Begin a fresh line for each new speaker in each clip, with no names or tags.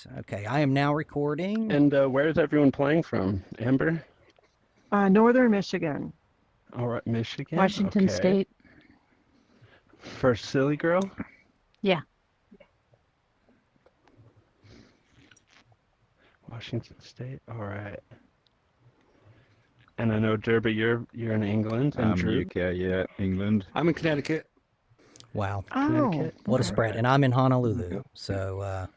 Nice. Okay, I am now recording.
And where is everyone playing from? Amber?
Northern Michigan.
All right, Michigan.
Washington
okay.
State.
For Silly Girl?
Yeah.
Washington State. All right. And I know Derby, you're in England. And Drew?
UK, yeah, England.
I'm in Connecticut.
Wow,
Connecticut.
what a
All
spread.
right.
And I'm in Honolulu, so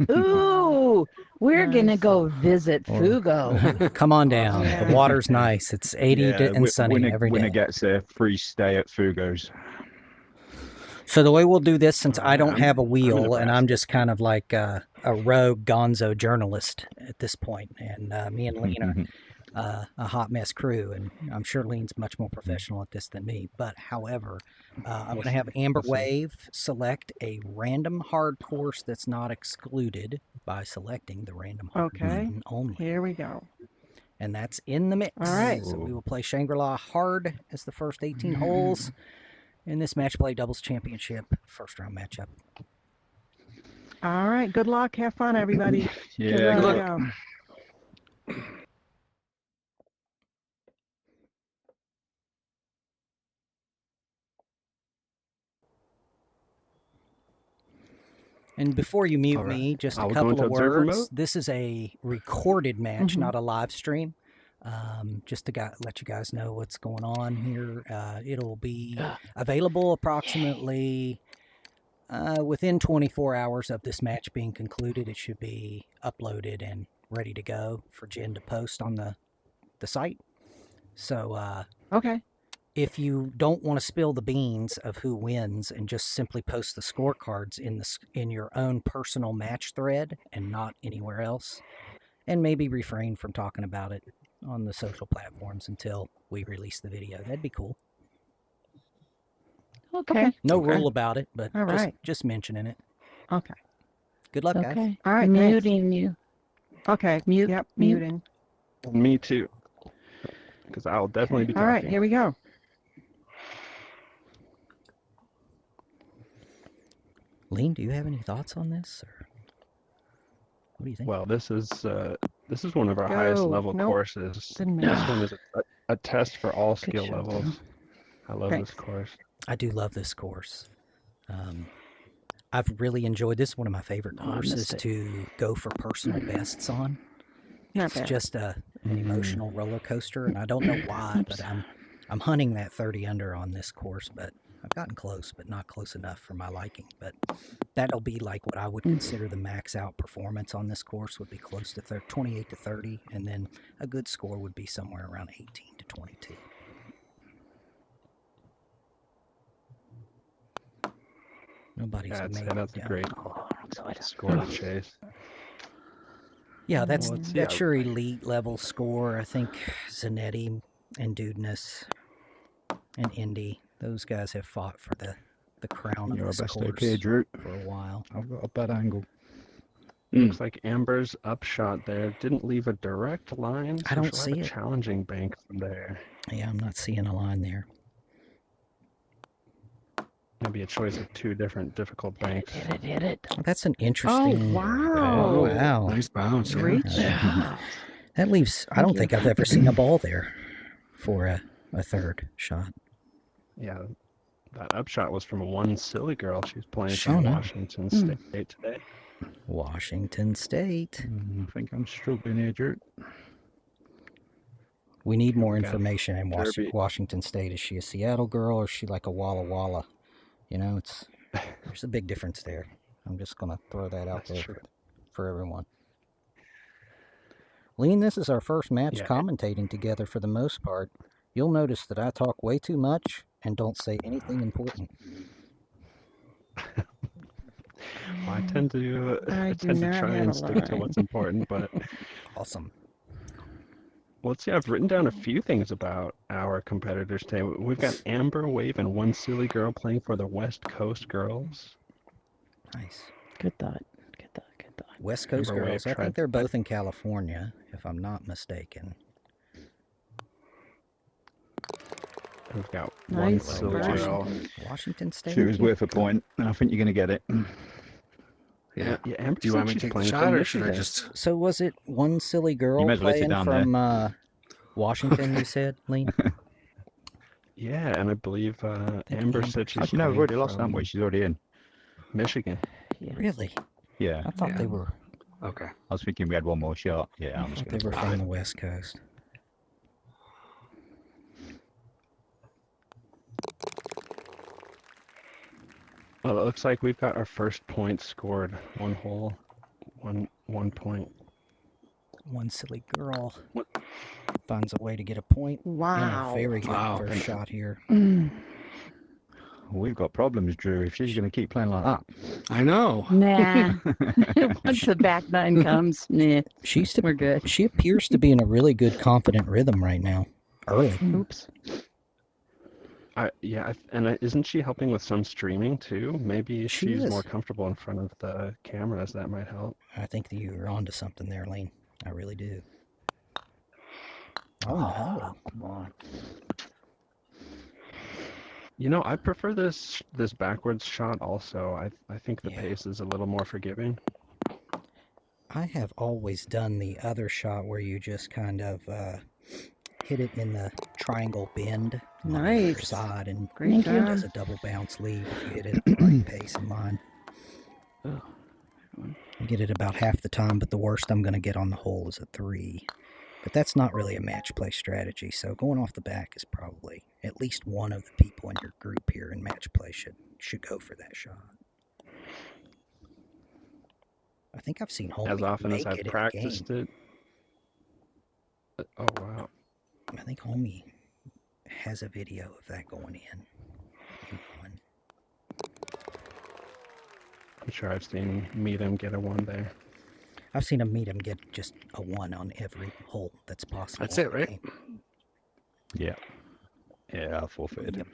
Ooh, we're gonna
Nice.
go visit Fugo.
come on down.
Yeah.
The water's nice. It's 80 and sunny every
Winner
day.
gets a free stay at Fugo's.
So the way we'll do this, since I don't have a
I'm in
wheel and I'm
Nebraska.
just kind of like a rogue gonzo journalist at this point, and me and Lean are a hot mess crew, and I'm sure Lean's much more professional at this than me. But however, I'm going to have Amberwave select a random hard course that's not excluded by selecting the random hard
Okay.
button only.
Here we go.
And that's in the mix.
All right.
So we will play Shangri-La hard as the first 18 holes in this match play doubles championship first round matchup.
All right. Good luck. Have fun, everybody.
Yeah,
Here we
luck.
go.
And before you mute
All right.
me, just
I
a
will go
couple
into
of
observer
words.
mode.
This is a recorded match,
Mhm.
not a live stream. Just to let you guys know what's going on here. It'll be available approximately within 24 hours of this match being concluded. It should be uploaded and ready to go for Jen to post on the site. So
Okay.
if you don't want to spill the beans of who wins and just simply post the scorecards in your own personal match thread and not anywhere else, and maybe refrain from talking about it on the social platforms until we release the video, that'd be cool.
Okay.
No
Okay.
rule about it, but
All right.
just mentioning it.
Okay.
Good luck, guys.
Okay.
All right. Thanks.
Muting you.
Okay.
Mute.
Yep.
Mute.
Muting.
Me too. Because I'll definitely be
All
talking.
right. Here we go.
Lean, do you have any thoughts on this, or what do you think?
Well, this is one of our highest
Go.
level
Nope.
courses.
Didn't
This
matter.
one is a test for all skill
shot.
levels. I love
Okay.
this course.
I do love this course. I've really enjoyed this. One of my favorite
Oh, I
courses
missed it.
to go for personal bests on.
Not
It's
bad.
just an emotional roller coaster, and I don't know why, but I'm hunting that 30 under on this course. But I've gotten close, but not close enough for my liking. But that'll be like what I would consider the max out performance on this course would be close to 28 to 30, and then a good score would be somewhere around 18 to 22. Nobody's
Yeah, I'd say
made it
that's a
down.
great
Oh, I'm excited.
score to chase.
Yeah, that's
yeah.
your elite level score. I think Zanetti and Dudeness and Indy, those guys have fought for the crown of
You're
this
best
course
okay, Drew.
for a while.
I've got a bad angle.
Looks like Amber's upshot there didn't leave a direct line. So
I don't
she'll have
see
a
it.
challenging bank from there.
Yeah, I'm not seeing a line there.
Maybe a choice of two different difficult banks.
Hit it.
That's an interesting.
wow.
Oh, wow.
Nice bounce.
Great
Yeah.
shot.
That leaves. I don't think I've ever seen a ball there for a third shot.
Yeah, that upshot was from OneSilyGrl. She's playing
Oh,
from
no.
Washington State today.
Washington State.
I think I'm struggling here, Drew.
We need more
Okay.
information in
Derby.
Washington State. Is she a Seattle girl or is she like a Walla Walla? You know, there's a big difference there. I'm just gonna throw that out
That's
there
true.
for everyone. Lean, this is our first match
Yeah.
commentating together for the most part. You'll notice that I talk way too much and don't say anything important.
I tend to
I do not
try
have
and
a
stick to
line.
what's important, but
Awesome.
let's see. I've written down a few things about our competitors today. We've got Amberwave and OneSilyGrl playing for the West Coast Girls.
Nice.
Good thought.
West Coast
Amberwave
girls. I
tried-
think they're both in California, if I'm not mistaken.
We've got
Nice.
OneSilyGrl.
Washington State.
She was worth a point, and I think you're going to get it.
Yeah.
Yeah, Amber
Do you
said
want me to
she's
take the
playing
shot,
for
or should I
Michigan.
just?
So was it One Silly Girl
may as well let it
playing
down there.
from Washington? You said, Lee.
Yeah, and I believe
think
Amber
Amber
said she's
Actually, no, we've
playing
already lost, haven't we?
from
She's already in.
Michigan.
Yes.
Really?
Yeah.
I thought
Yeah.
they were.
Okay.
I was thinking we had one more shot. Yeah,
I
I'm just
thought
going
they
to
were
put
from
it.
the West Coast.
Well, it looks like we've got our first point scored. One hole, one point.
One Silly Girl
What?
finds a way to get a point.
Wow.
And a very good
Wow.
first
And-
shot here.
We've got problems, Drew, if she's going to keep playing like that.
I know.
Nah. Once the back nine comes, nah,
She's
we're good.
she appears to be in a really good, confident rhythm right now. Early.
Oops.
Isn't she helping with some streaming too? Maybe
She
she's
is.
more comfortable in front of the cameras. That might help.
I think that you're onto something there, Lane. I really do. Oh, no.
Come on.
You know, I prefer this backwards shot also. I think the
Yeah.
pace is a little more forgiving.
I have always done the other shot where you just kind of hit it in the triangle bend on the other
Nice.
side, and
Great
it
job.
does a double bounce leave if you hit it at the right pace and line.
Oh.
You get it about half the time, but the worst I'm going to get on the hole is a 3. But that's not really a match play strategy, so going off the back is probably at least one of the people in your group here in match play should go for that shot. I think I've seen Homie
As often as
make
I've
it in a
practiced
game.
it. Oh wow.
I think Homie has a video of that going in. One.
I'm sure I've seen meet him get a 1 there.
I've seen him meet him get just a 1 on every hole that's possible.
That's it,
in the
right?
game.
Yeah. Yeah, I forfeited.
Yep.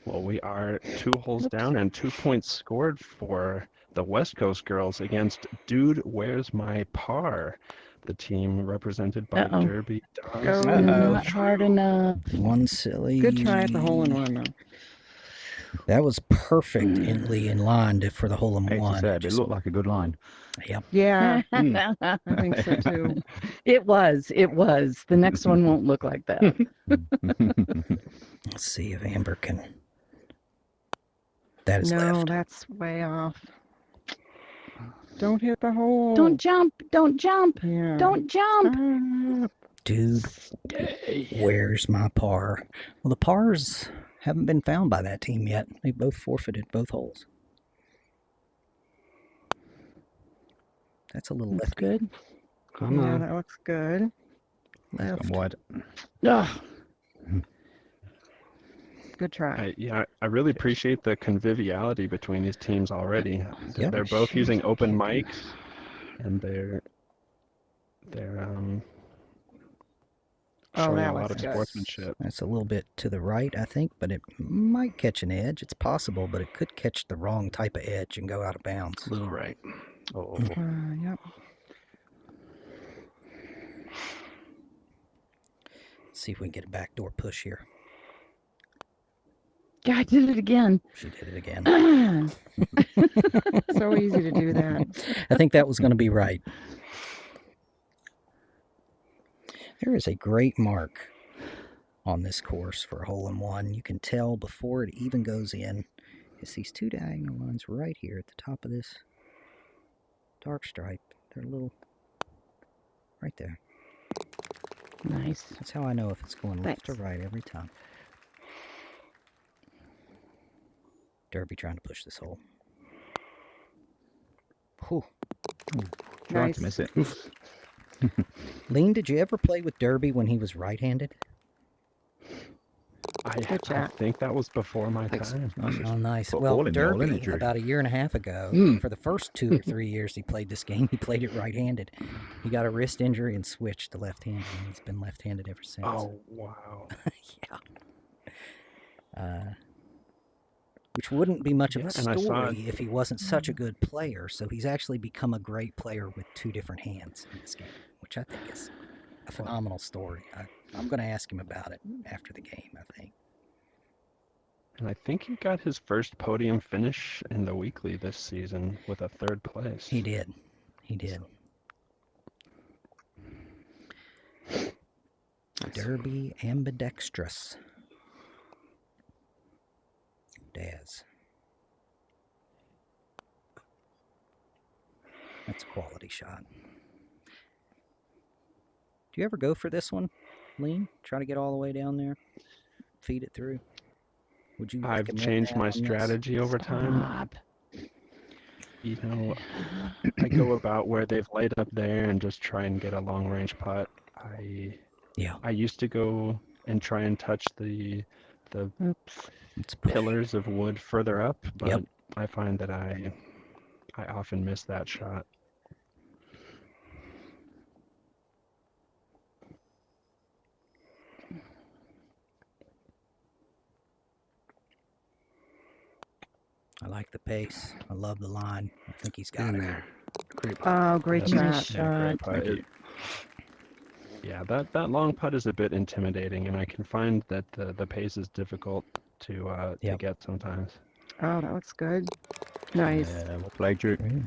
Well, we are 2 holes down and 2 points scored for the West Coast girls against Dude Where's My Par, the team represented by
Uh-oh.
Derby Dogs.
Oh,
and
Not hard enough.
One silly.
Good try at the hole in one, though.
That was perfectly in line for the hole in
Hate to
one.
say it, but it
Just-
looked like a good line.
Yep.
Yeah, I think so too.
It was. The next one won't look like that.
Let's see if Amber can. That is
No,
left.
that's way off. Don't hit the hole.
Don't jump. Don't jump.
Yeah.
Don't jump.
Dude, where's my par? Well, the pars haven't been found by that team yet. They both forfeited both holes. That's a little
That's
left.
good.
Come
Yeah,
on.
that looks good.
Left.
I'm wide.
Ugh.
Good try.
I really appreciate the conviviality between these teams already.
Yep.
They're both using open mics, and they're
Oh,
showing
that
a
was
lot of
good.
sportsmanship.
That's a little bit to the right, I think, but it might catch an edge. It's possible, but it could catch the wrong type of edge and go out of bounds.
Little right.
Oh,
Yep.
See if we can get a backdoor push here.
Yeah, I did it again.
She did it again.
So easy to do that.
I think that was going to be right. There is a great mark on this course for a hole in one. You can tell before it even goes in. It's these 2 diagonal lines right here at the top of this dark stripe. They're a little right there.
Nice.
That's how I know if it's going left or
Thanks.
right every time. Derby trying to push this hole. Whew.
trying
Nice.
to miss it.
Lean, did you ever play with Derby when he was right-handed?
I
chat.
think that was before my
Thanks.
time.
Oh, nice.
Put
Well,
all in the hole,
Derby,
innit, Drew?
about a year and a half ago,
Hmm.
for the first 2 or 3 years he played this game, he played it right-handed. He got a wrist injury and switched to left-handed, and he's been left-handed ever since.
Oh wow.
Yeah. Which wouldn't be much of
Yeah,
a
and I saw
story if he wasn't such a good player. So he's actually become a great player with 2 different hands in this game, which I think is a phenomenal story. I'm going to ask him about it after the game, I think.
And I think he got his first podium finish in the weekly this season with a 3rd place.
He did. He did. Derby ambidextrous. Daz. That's a quality shot. Do you ever go for this one, Lean? Try to get all the way down there? Feed it through? Would you
I've
recommend
changed
that
my
on this?
strategy over time.
Stop.
You know, I go about where they've laid up there and just try and get a long range putt.
Yeah.
I used to go and try and touch the
Oops.
It's push.
pillars of wood further up, but
Yep.
I find that I often miss that shot.
I like the pace. I love the line. I think he's got
In
it.
there. Great.
Oh, great
That's-
shot.
Nice
great
shot.
putt.
Thank you.
Yeah, that long putt is a bit intimidating, and I can find that the pace is difficult to
Yep.
get sometimes,
Oh, that looks good.
Nice.
Yeah, well played, Drew.
Really?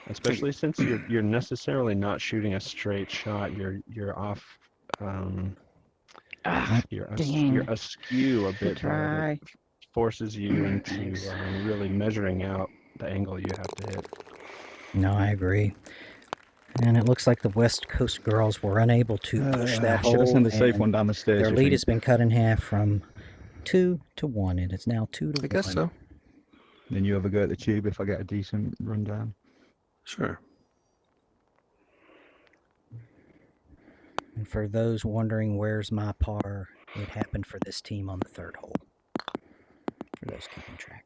especially since you're necessarily not shooting a straight shot. You're off.
Ah,
You're
dang.
askew a
Good
bit, but
try.
it forces you into
Thanks.
really measuring out the angle you have to hit.
No, I agree. And it looks like the West Coast girls were unable to push that
Should I
hole.
send the safe
and
one down the stairs?
Their
you
lead
think?
has been cut in half from 2 to 1. It is now 2 to 1.
I guess so.
Then you have a go at the tube if I get a decent rundown.
Sure.
And for those wondering where's my par, it happened for this team on the 3rd hole. For those keeping track.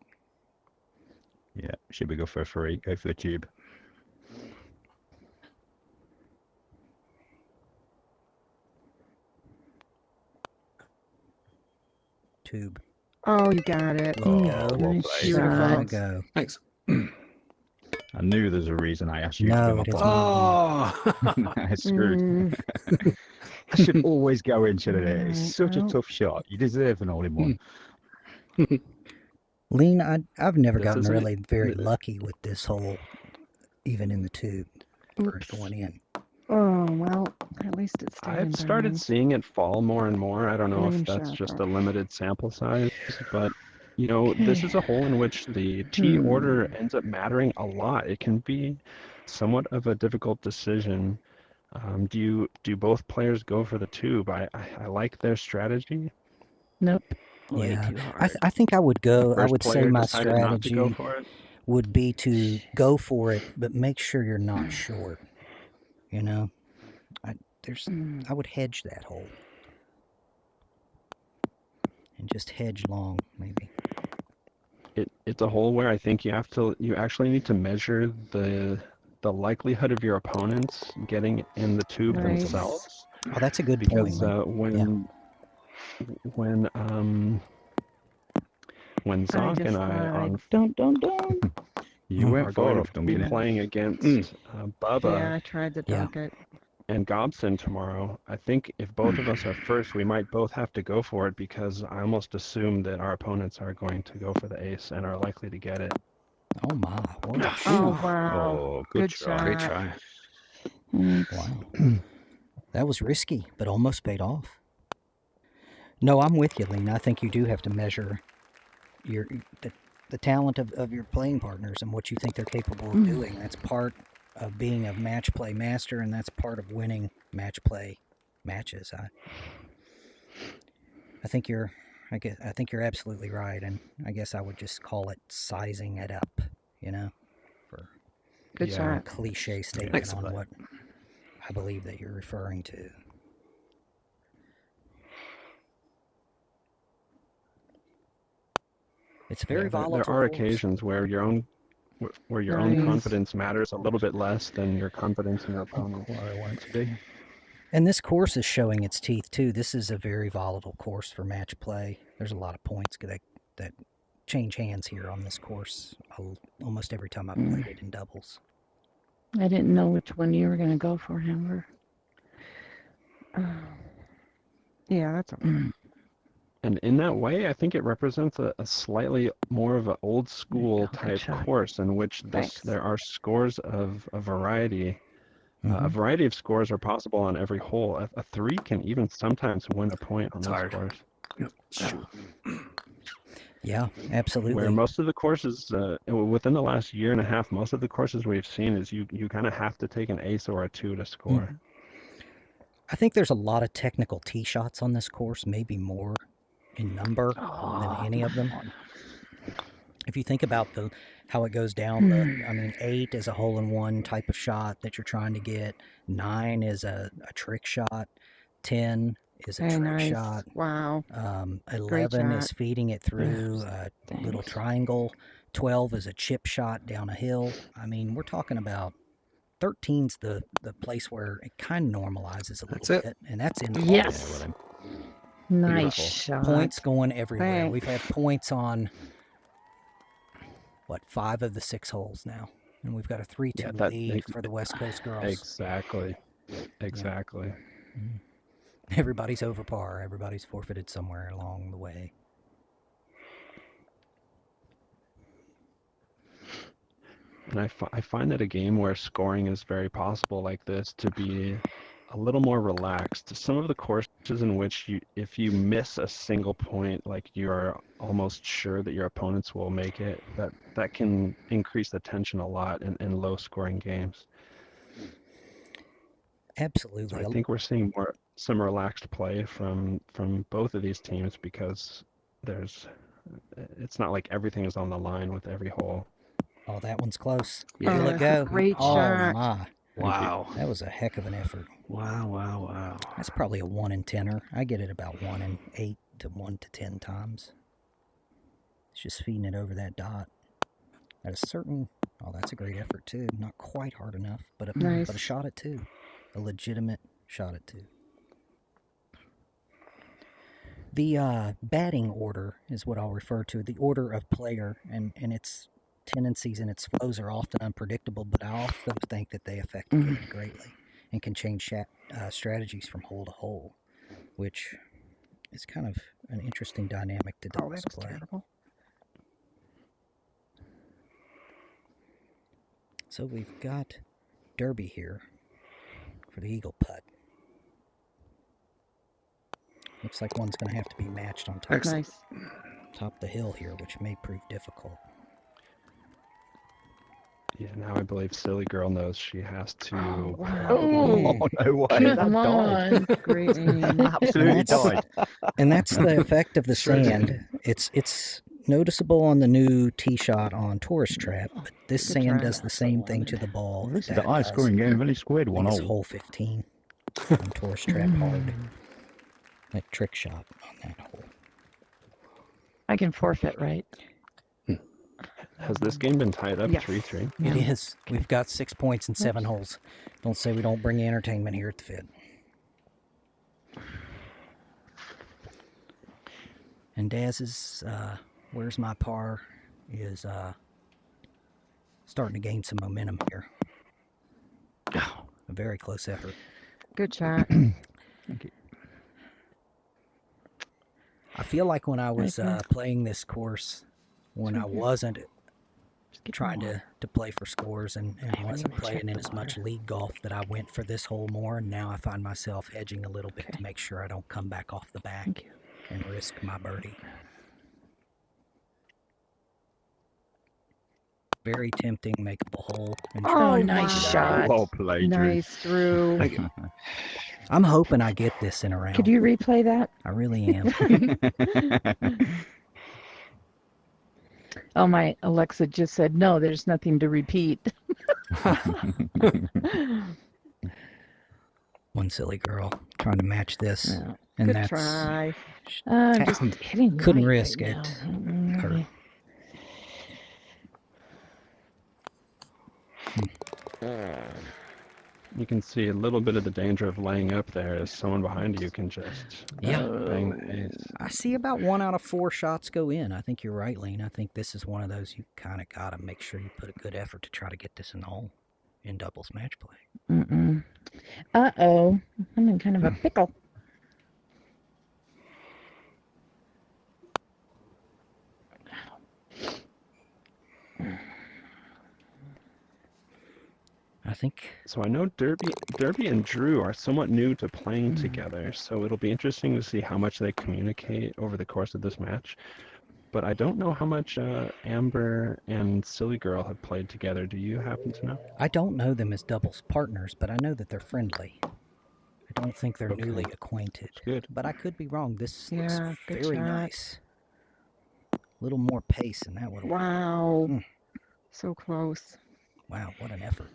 Yeah, should we go for a free? Go for the tube.
Tube.
Oh, you got it.
There you
Oh,
go.
well
Nice
played.
There
shot.
you go.
Thanks.
I knew there's a reason I asked you
No,
to be
it is
my
Oh.
partner. Screwed.
Mm,
I should always go in, shouldn't it? It's
Right,
such a
well.
tough shot. You deserve an all-in-one.
Lean, I've never
This
gotten
isn't-
really very lucky with this hole, even in the tube, first one in.
Oh, well, at least it stayed in
I've started
bounds.
seeing it fall more and more. I don't know
Clean
if that's
shot,
just
though.
a limited sample size, but this is a hole in which the tee order ends up mattering a lot. It can be somewhat of a difficult decision. Do both players go for the tube? I like their strategy.
Nope.
Way
Yeah,
too hard.
I think I would go. I
First
would say
player
my
decided not to go
strategy
for it.
would be to go for it, but make sure you're not short. You know, I would hedge that hole and just hedge long, maybe.
It's a hole where I think you actually need to measure the likelihood of your opponents getting in the tube
Right.
themselves,
Oh, that's a good
because
point.
when Zoc
just
and I
thought
Don't.
You
are
went
going
far off,
to be
Duncan.
playing against Bubba
Yeah, I tried to
Yeah.
dunk it.
and Gobson tomorrow, I think if both of us are first, we might both have to go for it, because I almost assume that our opponents are going to go for the ace and are likely to get it.
Oh my! What a
Oh,
shot.
wow.
Oh,
Good
try.
shot.
Great try.
Thanks.
Wow, that was risky, but almost paid off. No, I'm with you, Lena. I think you do have to measure the talent of your playing partners and what you think they're capable of doing. That's part of being a match play master, and that's part of winning match play matches. I think you're absolutely right, and I guess I would just call it sizing it up, for
Good
Yeah.
shot.
a cliche statement
Thanks,
on
bud.
what I believe that you're referring to. It's a very
Yeah,
volatile.
there are
course.
occasions where your own
Right.
confidence matters a little bit less than your confidence in your opponent.
What I want it to be.
And this course is showing its teeth too. This is a very volatile course for match play. There's a lot of points that change hands here on this course almost every time I've played it in doubles.
I didn't know which one you were going to go for, Amber.
Yeah, that's okay.
And in that way, I think it represents a slightly more of an old school
Good
type
shot.
course in which
Thanks.
there are scores of a variety. A
Mhm.
variety of scores are possible on every hole. A 3 can even sometimes win a point on
It's
those
hard.
scores.
Yep. Shoot.
Yeah,
Where
absolutely.
most of the courses, within the last year and a half, most of the courses we've seen is you kind of have to take an ace or a 2 to score.
Mhm. I think there's a lot of technical tee shots on this course, maybe more in number than any of them. If you think about how it goes down, I mean, 8 is a hole-in-one type of shot that you're trying to get. 9 is a trick shot. 10 is a
Very
trick
nice.
shot.
Wow.
11 is
shot.
feeding it through a little
Thanks.
triangle. 12 is a chip shot down a hill. I mean, we're talking about 13's the place where it kind of normalizes a little
That's it.
bit, and that's in
Yeah,
Yes.
well then.
Nice
Beautiful.
shot.
points going everywhere.
Thanks.
We've had points on 5 of the 6 holes now, and we've got a 3-2
Yeah, that
lead for the West Coast girls.
exactly. Exactly.
Mhm. Everybody's over par. Everybody's forfeited somewhere along the way.
And I find that a game where scoring is very possible like this to be a little more relaxed. Some of the courses in which if you miss a single point, like you are almost sure that your opponents will make it, that can increase the tension a lot in low scoring games. So
Absolutely.
I think we're seeing some relaxed play from both of these teams because it's not like everything is on the line with every hole.
Oh, that one's close.
Yeah.
Feel
Oh,
it
that's a
go.
great
Oh,
shot.
my.
Wow.
That was a heck of an effort.
Wow. Wow. Wow.
That's probably a 1 in 10er. I get it about 1 in 8 to 1 to 10 times. It's just feeding it over that dot. At a certain... Oh, that's a great effort, too. Not quite hard enough, but a
Nice.
shot at 2. A legitimate shot at 2. The batting order is what I'll refer to, the order of player, and its tendencies and its flows are often unpredictable, but I also think that they affect the game greatly and can change strategies from hole to hole, which is kind of an interesting dynamic to
Oh, that was
display.
terrible.
So we've got Derby here for the eagle putt. Looks like one's going to have to be matched on
Excellent.
Nice.
top of the hill here, which may prove difficult.
Yeah, now I believe Silly Girl knows she has to.
Oh, wow.
Oh, no way.
Come
That died.
on. Great aim.
Absolutely
that's-
died.
And that's the effect of the
Sure did.
sand. It's noticeable on the new tee shot on Tourist Trap, but this
Good
sand
try.
does the same thing to the ball.
Well, this is
that
the highest
does.
scoring game. I've only scored
I
one
think it's
hole.
hole 15 on Tourist Trap hard. That trick shot on that hole.
I can forfeit, right?
Has this game been tied up
Yes.
3-3?
It
Yeah.
is. We've got 6 points in 7 holes. Don't say we don't bring the entertainment here at the FHIT. And Daz's Where's My Par is starting to gain some momentum here. A very close effort.
Good shot.
Thank you.
I feel like when I was
Okay.
playing this course, when I wasn't
Just get
trying
more.
to play for scores and wasn't
wanna check
playing in
the
as much
water.
league golf, that I went for this hole more, and now I find myself hedging a little bit to
Okay.
make sure I don't come back off the back
Thank you.
and risk my birdie. Very tempting, makeable hole. And
Oh,
try-
nice
wow.
shot.
Well played, Drew.
Nice, Drew.
Thank you.
I'm hoping I get this in a round.
Could you replay that?
I really am.
Oh, my Alexa just said, no, there's nothing to repeat.
One silly girl trying to match this,
No.
and
Good
that's
try.
ta-
Just hitting
couldn't
light
risk
right
it.
now.
Or-
You can see a little bit of the danger of laying up there as someone behind you can just
Yeah.
bang the ace.
I see about 1 out of 4 shots go in. I think you're right, Lean. I think this is one of those you kind of got to make sure you put a good effort to try to get this in the hole in doubles match play.
Mm-mm. Uh-oh. I'm in kind of a pickle.
I think
So I know Derby and Drew are somewhat new to playing together, so it'll be interesting to see how much they communicate over the course of this match. But I don't know how much Amber and SilyGrl have played together. Do you happen to know?
I don't know them as doubles partners, but I know that they're friendly. I don't think they're
Okay.
newly acquainted.
Good.
But I could be wrong. This looks
Yeah, good
very
shot.
nice. A little more pace, and that would.
Wow.
Mm.
So close.
Wow, what an effort!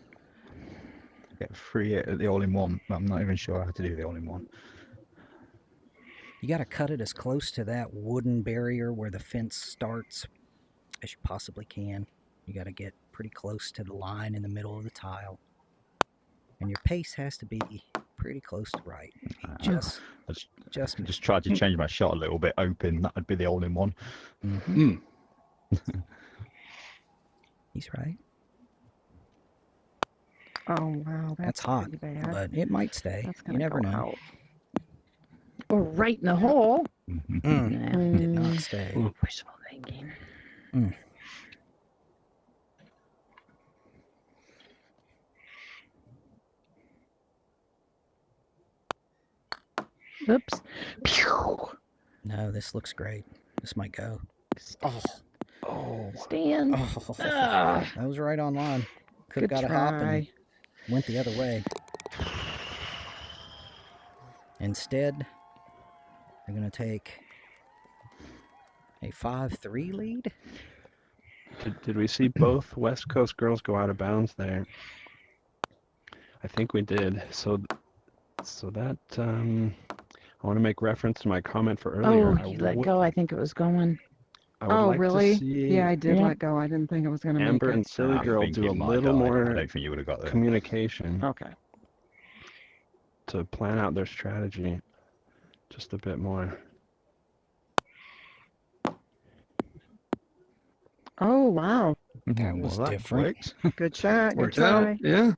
Get 3 at the all-in-one. I'm not even sure how to do the all-in-one.
You got to cut it as close to that wooden barrier where the fence starts as you possibly can. You got to get pretty close to the line in the middle of the tile. And your pace has to be pretty close to right. Just
Just tried to change my shot a little bit open. That would be the all-in-one.
Mm-hmm. He's right.
Oh, wow.
That's hot,
pretty bad.
but it might stay.
That's
You
gonna
never
go
know.
out.
Or right in the hole.
Mm,
Nah,
did not stay.
wishful thinking. Oops. Pew.
No, this looks great. This might go. Oh,
Stand.
oh.
Ah.
That was right on line. Could have
Good
got a hop and
try.
went the other way. Instead, they're going to take a 5-3 lead.
Did we see both West Coast girls go out of bounds there? I think we did. So that I want to make reference to my comment for earlier.
Oh, you let go. I think it was going.
I would
Oh,
like
really?
to see
Yeah, I did
Yeah.
let go. I didn't think it was going to make
Amber
it.
and SilyGrl
think
do
it
a
might
little
die. I
more
don't think you would have got there.
communication
Okay.
to plan out their strategy just a bit more.
Oh, wow.
That was different.
worked.
Good shot. Good
Worked
try.
out. Yeah.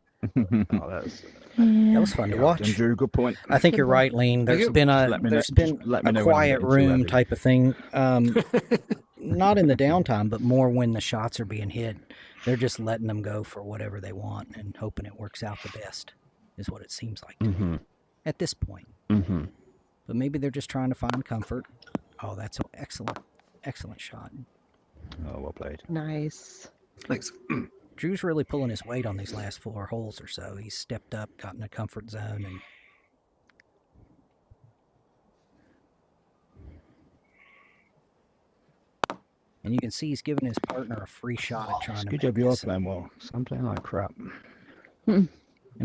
Oh, that's
That was fun to
Yeah,
watch.
Drew, good point.
I think you're right, Lean. There's
you.
been
Just let me know-
there's been
just let me
a
know when I'm
quiet
getting too
room
heavy.
type of thing. Not in the downtime, but more when the shots are being hit. They're just letting them go for whatever they want and hoping it works out the best, is what it seems like to me at this point.
Mm-hmm.
But maybe they're just trying to find comfort. Oh, that's an excellent shot.
Oh, well played.
Nice.
Thanks.
Drew's really pulling his weight on these last 4 holes or so. He's stepped up, got in a comfort zone, and you can see he's giving his partner a free shot at trying to
Good
make
job, you're
this
playing well. So I'm playing like crap.
and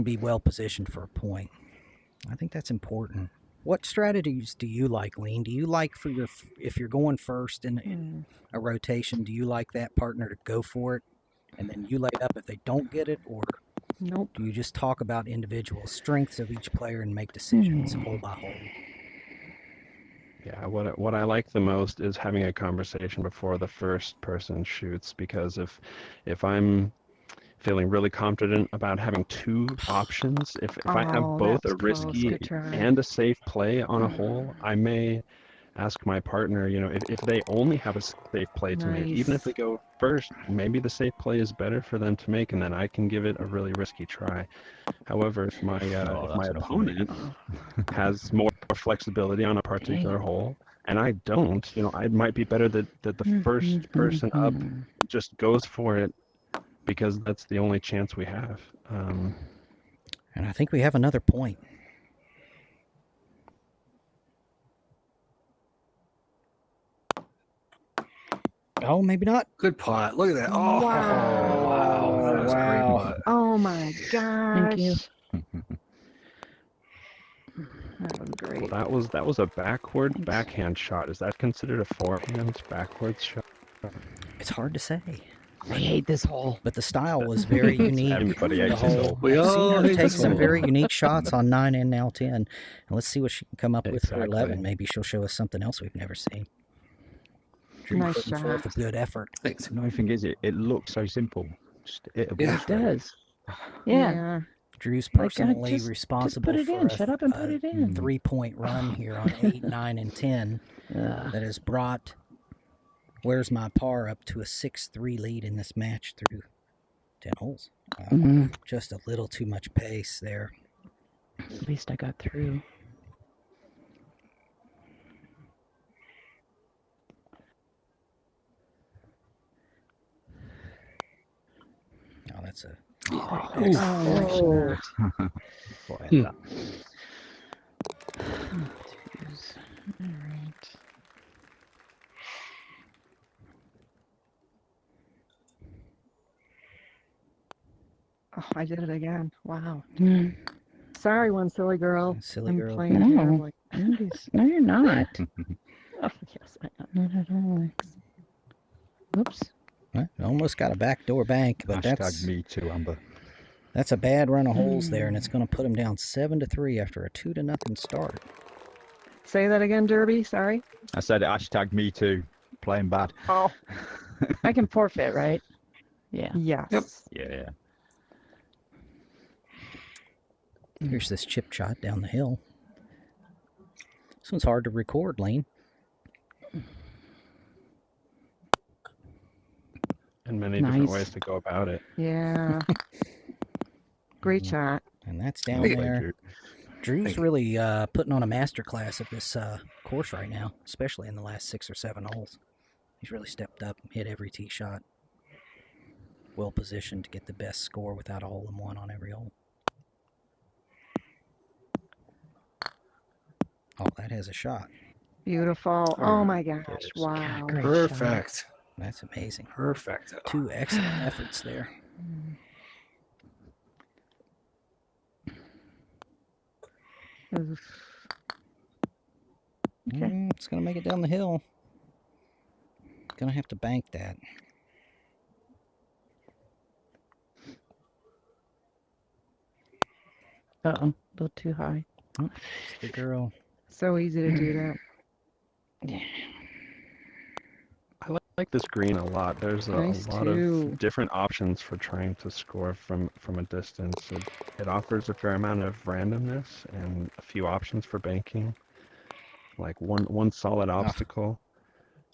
be well positioned for a point. I think that's important. What strategies do you like, Lean? Do you like for if you're going first in a rotation, do you like that partner to go for it and then you lay up if they don't get it, or
Nope.
do you just talk about individual strengths of each player and make decisions hole by hole?
Yeah, what I like the most is having a conversation before the first person shoots, because if I'm feeling really confident about having 2 options, if I have
Oh,
both
that
a
was close.
risky
Good try.
and a safe play on a hole, I may ask my partner, if they only have a safe play to make, even if
Nice.
they go first, maybe the safe play is better for them to make, and then I can give it a really risky try. However, if my
that's enough
opponent has more flexibility on a particular hole, and I don't, it might be better that the first person up just goes for it, because that's the only chance we have.
And I think we have another point. Oh, maybe not.
Good pot. Look at that. Oh,
Wow.
wow. That was a great
Wow.
pot.
Oh, my gosh.
Thank you.
That was great.
Well, that was a backhand shot. Is that considered a forehand backwards shot?
It's hard to say.
I hate this hole.
But the style was very unique.
Everybody
The
hates this
whole,
hole.
We
I've seen
all
her
hate
take
this
some
hole.
very unique shots on 9 and now 10. And let's see what she can come up with for
Exactly.
11. Maybe she'll show us something else we've never seen. Drew
Nice
putting forth a
shot.
good effort.
Thanks.
The annoying thing is, it looks so simple. Just hit a ball
Yeah.
It
straight.
does. Yeah.
Drew's
Like,
personally
just
responsible
put it
for
in. Shut up and put
a
it in.
3-point run here on 8, 9, and 10
Ugh.
that has brought Where's My Par up to a 6-3 lead in this match through 10 holes. Just a little too much pace there.
At least I got through.
Oh, that's a
Oh,
Thought I had that.
twos. All right.
Oh, I did it again. Wow.
Mm.
Sorry, one silly girl.
silly
I'm
girl.
playing
No.
terribly.
No, you're not.
Oh, yes, I am.
Not at all. Oops.
Well, almost got a backdoor bank, but
Hashtag me too, Amber.
that's a bad run of holes there, and it's going to put him down 7-3 after a 2-0 start.
Say that again, Derby. Sorry.
I said hashtag me too. Playing bad.
Oh,
I can forfeit, right? Yeah.
yes.
Yep.
Yeah.
Here's this chip shot down the hill. This one's hard to record, Lane.
And many different
Nice.
ways to go about it.
Yeah. Great shot.
And that's down
Thank you.
there. Drew's
Thank you.
really putting on a masterclass of this course right now, especially in the last 6 or 7 holes. He's really stepped up, hit every tee shot. Well positioned to get the best score without a hole-in-one on every hole. Oh, that has a shot.
Beautiful. Oh my gosh. Wow.
Great
Perfect.
That's amazing.
Perfect.
2 excellent efforts there.
Okay.
It's going to make it down the hill. Going to have to bank that.
Uh-oh. A little too high.
The girl.
So easy to do that.
I like this green a lot. There's a
Nice
lot
too.
of different options for trying to score from a distance. It offers a fair amount of randomness and a few options for banking, like one solid obstacle.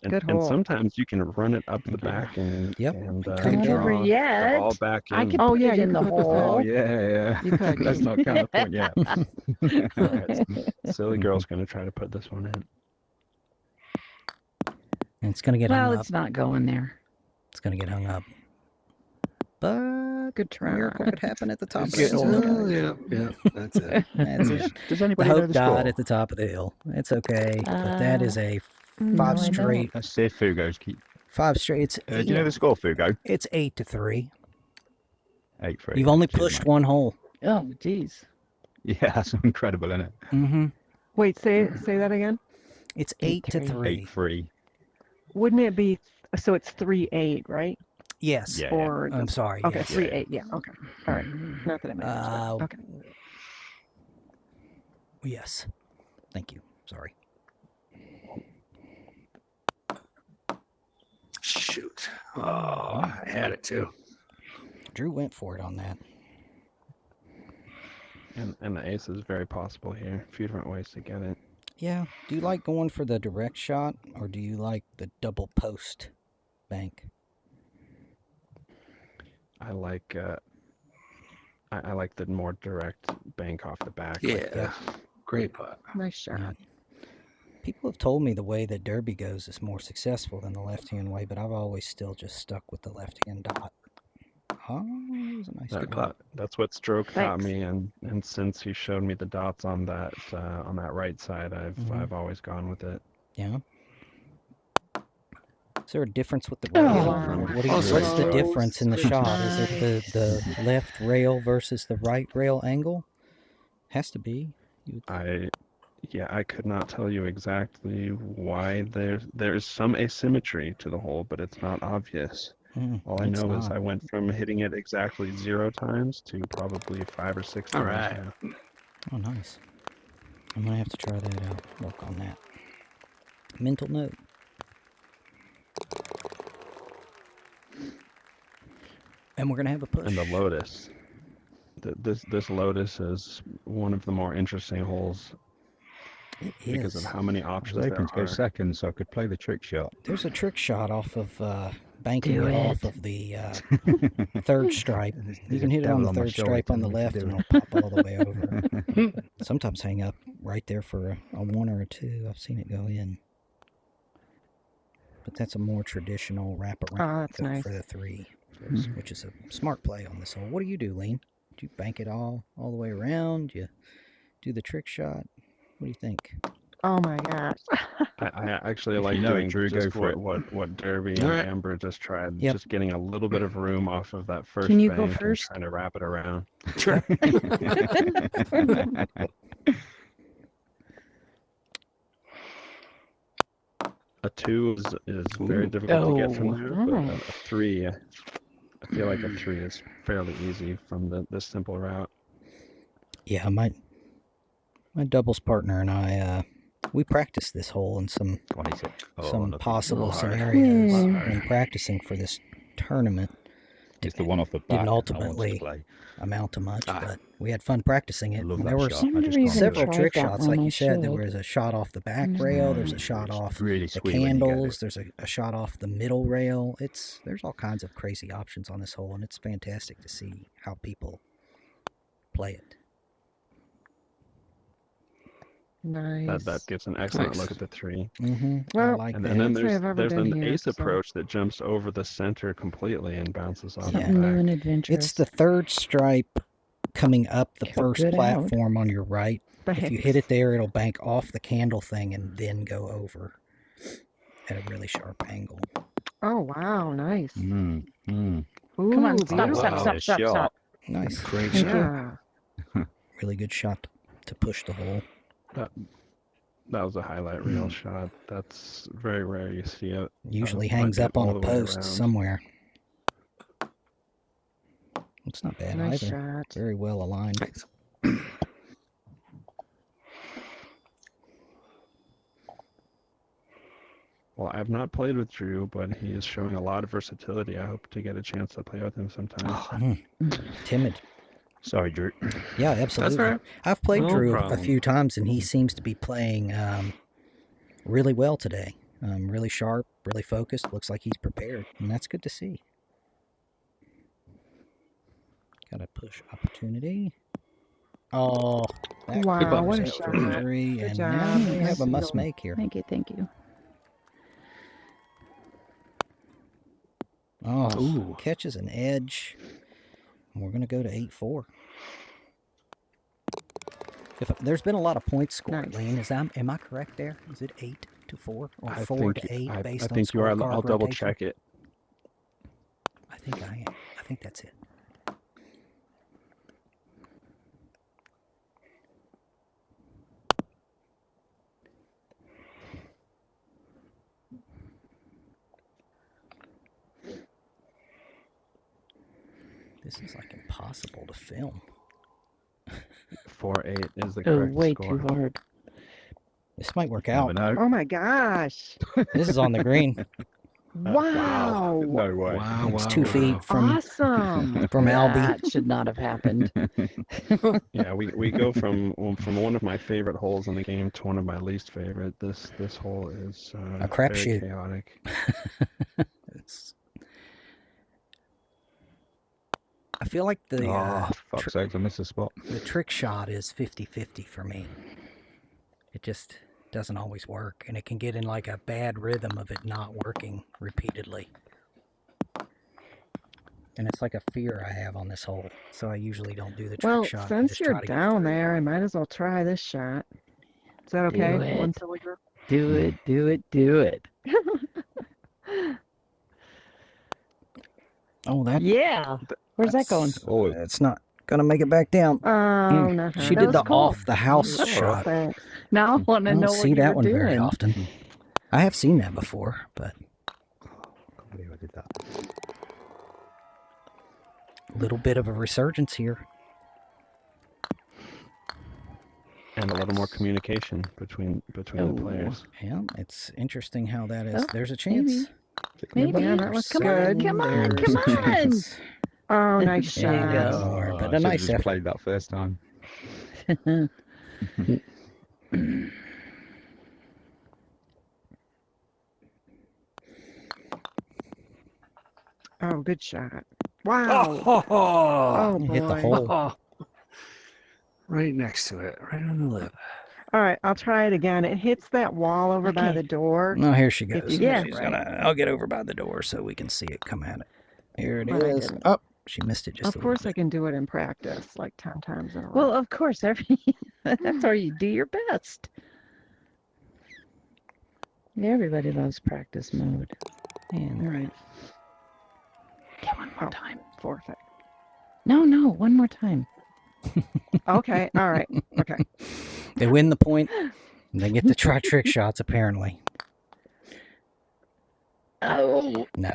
And,
Good
and
hole.
sometimes you can run it up the back and
Yep.
and
Couldn't
Not
go.
over
draw
yet.
the ball back in.
I can
Oh,
put
yeah,
it
you
in
can
the
put this in.
hole.
Oh yeah.
You could.
Let's not count the point yet.
Silly girl's gonna try to put this one in.
And it's going to get
Well,
hung up.
it's not going there.
It's going to get hung up. But
Good
a
try.
miracle could happen at the top of the
Good.
hill.
Oh, yeah. That's it.
That's it.
Does
The
anybody know
hope
the
died
score?
at the top of the hill. It's okay. But that is a
no,
five
I don't.
straight.
Let's see if Fugo's keep.
5 straight. It's
Do you know the score, Fugo?
it's 8-3.
8-3.
You've only
Cheers,
pushed
mate.
one hole.
Oh, geez.
Yeah, that's incredible, isn't it?
Mm-hmm.
Wait, say that again.
It's
8-3.
8-3.
8-3.
Wouldn't it be so it's 3-8, right?
Yes.
Yeah.
Or
I'm sorry.
okay,
yes.
3-8. Yeah. Okay. All right. Not that I made a
Uh,
mistake. Okay.
Yes. Thank you. Sorry.
Shoot. Oh, I had it too.
Drew went for it on that.
And the ace is very possible here. A few different ways to get it.
Yeah. Do you like going for the direct shot, or do you like the double post bank?
I like I like the more direct bank off the back.
Yeah.
Like this.
Great putt.
Nice shot.
Yeah. People have told me the way that Derby goes is more successful than the left-hand way, but I've always still just stuck with the left-hand dot. Oh, that was a nice
That,
dot.
that's what Stroke taught
Thanks.
me, and since he showed me the dots on that right side, I've always gone with it.
Yeah. Is there a difference with the
Oh,
rail?
wow.
What do you,
Also,
what's the
so-
difference in the
so
shot? Is it the left rail versus the right rail angle? Has to be.
I could not tell you exactly why there's some asymmetry to the hole, but it's not obvious. All I
It's
know is
not.
I went from hitting it exactly 0 times to probably 5 or 6
All
times
right.
now.
Oh, nice. I'm gonna have to try that out. Work on that. Mental note. And we're gonna have a push.
And the Lotus. This Lotus is one of the more interesting holes
It
because
is.
of how many
I was
options there
hoping to go
are.
second so I could play the trick shot.
There's a trick shot off of banking
Do
it
it.
off of the third stripe.
There's
You
a
can hit it on
devil
the
my
third
shoulder
stripe on
telling
the
me to
left,
do
and
it.
it'll pop all the way over. Sometimes hang up right there for a 1 or a 2. I've seen it go in. But that's a more traditional wraparound
Oh, that's nice.
for the 3,
Mhm.
which is a smart play on this hole. What do you do, Lean? Do you bank it all the way around? You do the trick shot? What do you think?
Oh my gosh.
I actually like
you know it,
doing
Drew,
just
go for
what Derby and
All right.
Amber just tried.
Yep.
Just getting a little bit of room off of that first
Can you go
bank and
first?
trying to wrap it around.
Sure.
A 2 is very difficult to get from
Oh.
there, but a 3, I feel like a 3 is fairly easy from this simple route.
Yeah, my doubles partner and I, we practiced this hole in some
26. Oh,
some
unlucky.
possible
hard.
scenarios
Hmm.
when practicing for this tournament.
It's the one off the back.
Didn't
I wanted
ultimately
to play.
amount to much,
Ah.
but we had fun practicing
I
it.
love
And
that
there were
shot. I
I've
just
never
can't
even
do it.
several
tried
trick
that
shots,
one.
like
I
you said. There
should.
was a shot off the back
Mm.
rail. There's a
It's
shot off
really
the
sweet when you get
candles.
it.
There's a shot off the middle rail. There's all kinds of crazy options on this hole, and it's fantastic to see how people play it.
Nice.
That gives an excellent
Nice.
look at the 3.
Mm-hmm. I
Well,
like
And
that.
then
Can't say
there's
I've ever been
an
here,
ace
so-
approach that jumps over the center completely and bounces off
Yeah.
the
Something new
back.
and adventurous.
It's the third stripe coming up the
Cut
first
good out.
platform on your right. If you
Thanks.
hit it there, it'll bank off the candle thing and then go over at a really sharp angle.
Oh wow, nice.
Mm, mm.
Ooh,
Come on, stop,
beautiful.
stop, stop, stop, stop.
Nice.
Great
Thank
shot.
you.
Yeah.
Really good shot to push the hole.
That was a highlight reel shot. That's very rare you see it.
Usually
might
hangs
be
up on
all
a
the way
post
around.
somewhere. It's not bad
Nice
either.
shot.
Very well aligned.
Thanks.
Well, I've not played with Drew, but he is showing a lot of versatility. I hope to get a chance to play with him sometime.
Timid.
Sorry, Drew.
Yeah, absolutely.
right.
I've played
No
Drew a
problem.
few times, and he seems to be playing really well today. Really sharp, really focused. Looks like he's prepared, and that's good to see. Got a push opportunity. Oh, that
Wow,
covers
what a
it for
shot.
3,
Good
and
job.
now we have
Nice
a
to
must
know.
make here.
Thank you, thank you.
Oh,
Ooh.
catches an edge. And we're going to go to 8-4. There's been a lot of points scored,
Nice.
Lean. Am I correct there? Is it 8-4 or
I
4-8
I
based on
think you are.
scorecard
I'll double
rotation?
check it.
I think I am. I think that's it. This is like impossible to film.
4-8 is the
Oh,
correct
way
score.
too hard.
This might work
Never
out.
know.
Oh my gosh.
This is on the green.
Wow.
No way.
Wow,
It's
wow,
2 feet
wow.
from
Awesome.
Albie.
That should not have happened.
Yeah, we go from one of my favorite holes in the game to one of my least favorite. This hole is
A
very
crapshoot.
chaotic.
It's- I feel like the
Oh, fuck's sake, I missed a spot.
the trick shot is 50-50 for me. It just doesn't always work, and it can get in like a bad rhythm of it not working repeatedly. And it's like a fear I have on this hole, so I usually don't do the trick
Well,
shot. I
since
just
you're
try to get
down
through.
there, I might as well try this shot. Is that okay?
Do it.
OneSilyGrl?
Do it, do it, do it.
Oh, that
Yeah. Where's that going?
Oh,
it's not gonna make it back down.
Oh, no.
She
that
did
was
the
cool.
off the house
That's
shot.
perfect.
Now I want
I
to
don't
know
see
what you
that
were
one
doing.
very often. I have seen that before, but
I can't believe I did that.
a little bit of a resurgence here.
And a little more communication between the
Oh.
players.
Yeah, it's interesting how that is.
Oh,
There's a chance.
Maybe.
Yeah, that was
There's
good.
Come on,
there's
come
a
on.
chance.
Oh, nice
There you
shot.
go. Lord, but
I
a
should've
nice
just
effort.
played that first time.
Oh, good shot.
Oh,
Wow.
ho, ho.
Oh,
You hit the
boy.
hole.
Oh. Right next to it, right on the lip.
All right, I'll try it again. It hits that wall over by
Okay.
the door.
No, here she
If
goes.
you get it
She's
right.
I'll get over by the door so we can see it come at it. Here it
But I
is.
didn't.
Oh, she missed it just
Of
a
course,
little
I can do it in practice, like 10 times in a row.
Well, of course, that's how you do your best. Everybody loves practice mode.
bit. And
All right,
Okay, one more
Oh.
time.
forfeit.
No, one more time.
Okay, all right. Okay.
they win the point. And they get to try trick shots, apparently.
Oh,
No.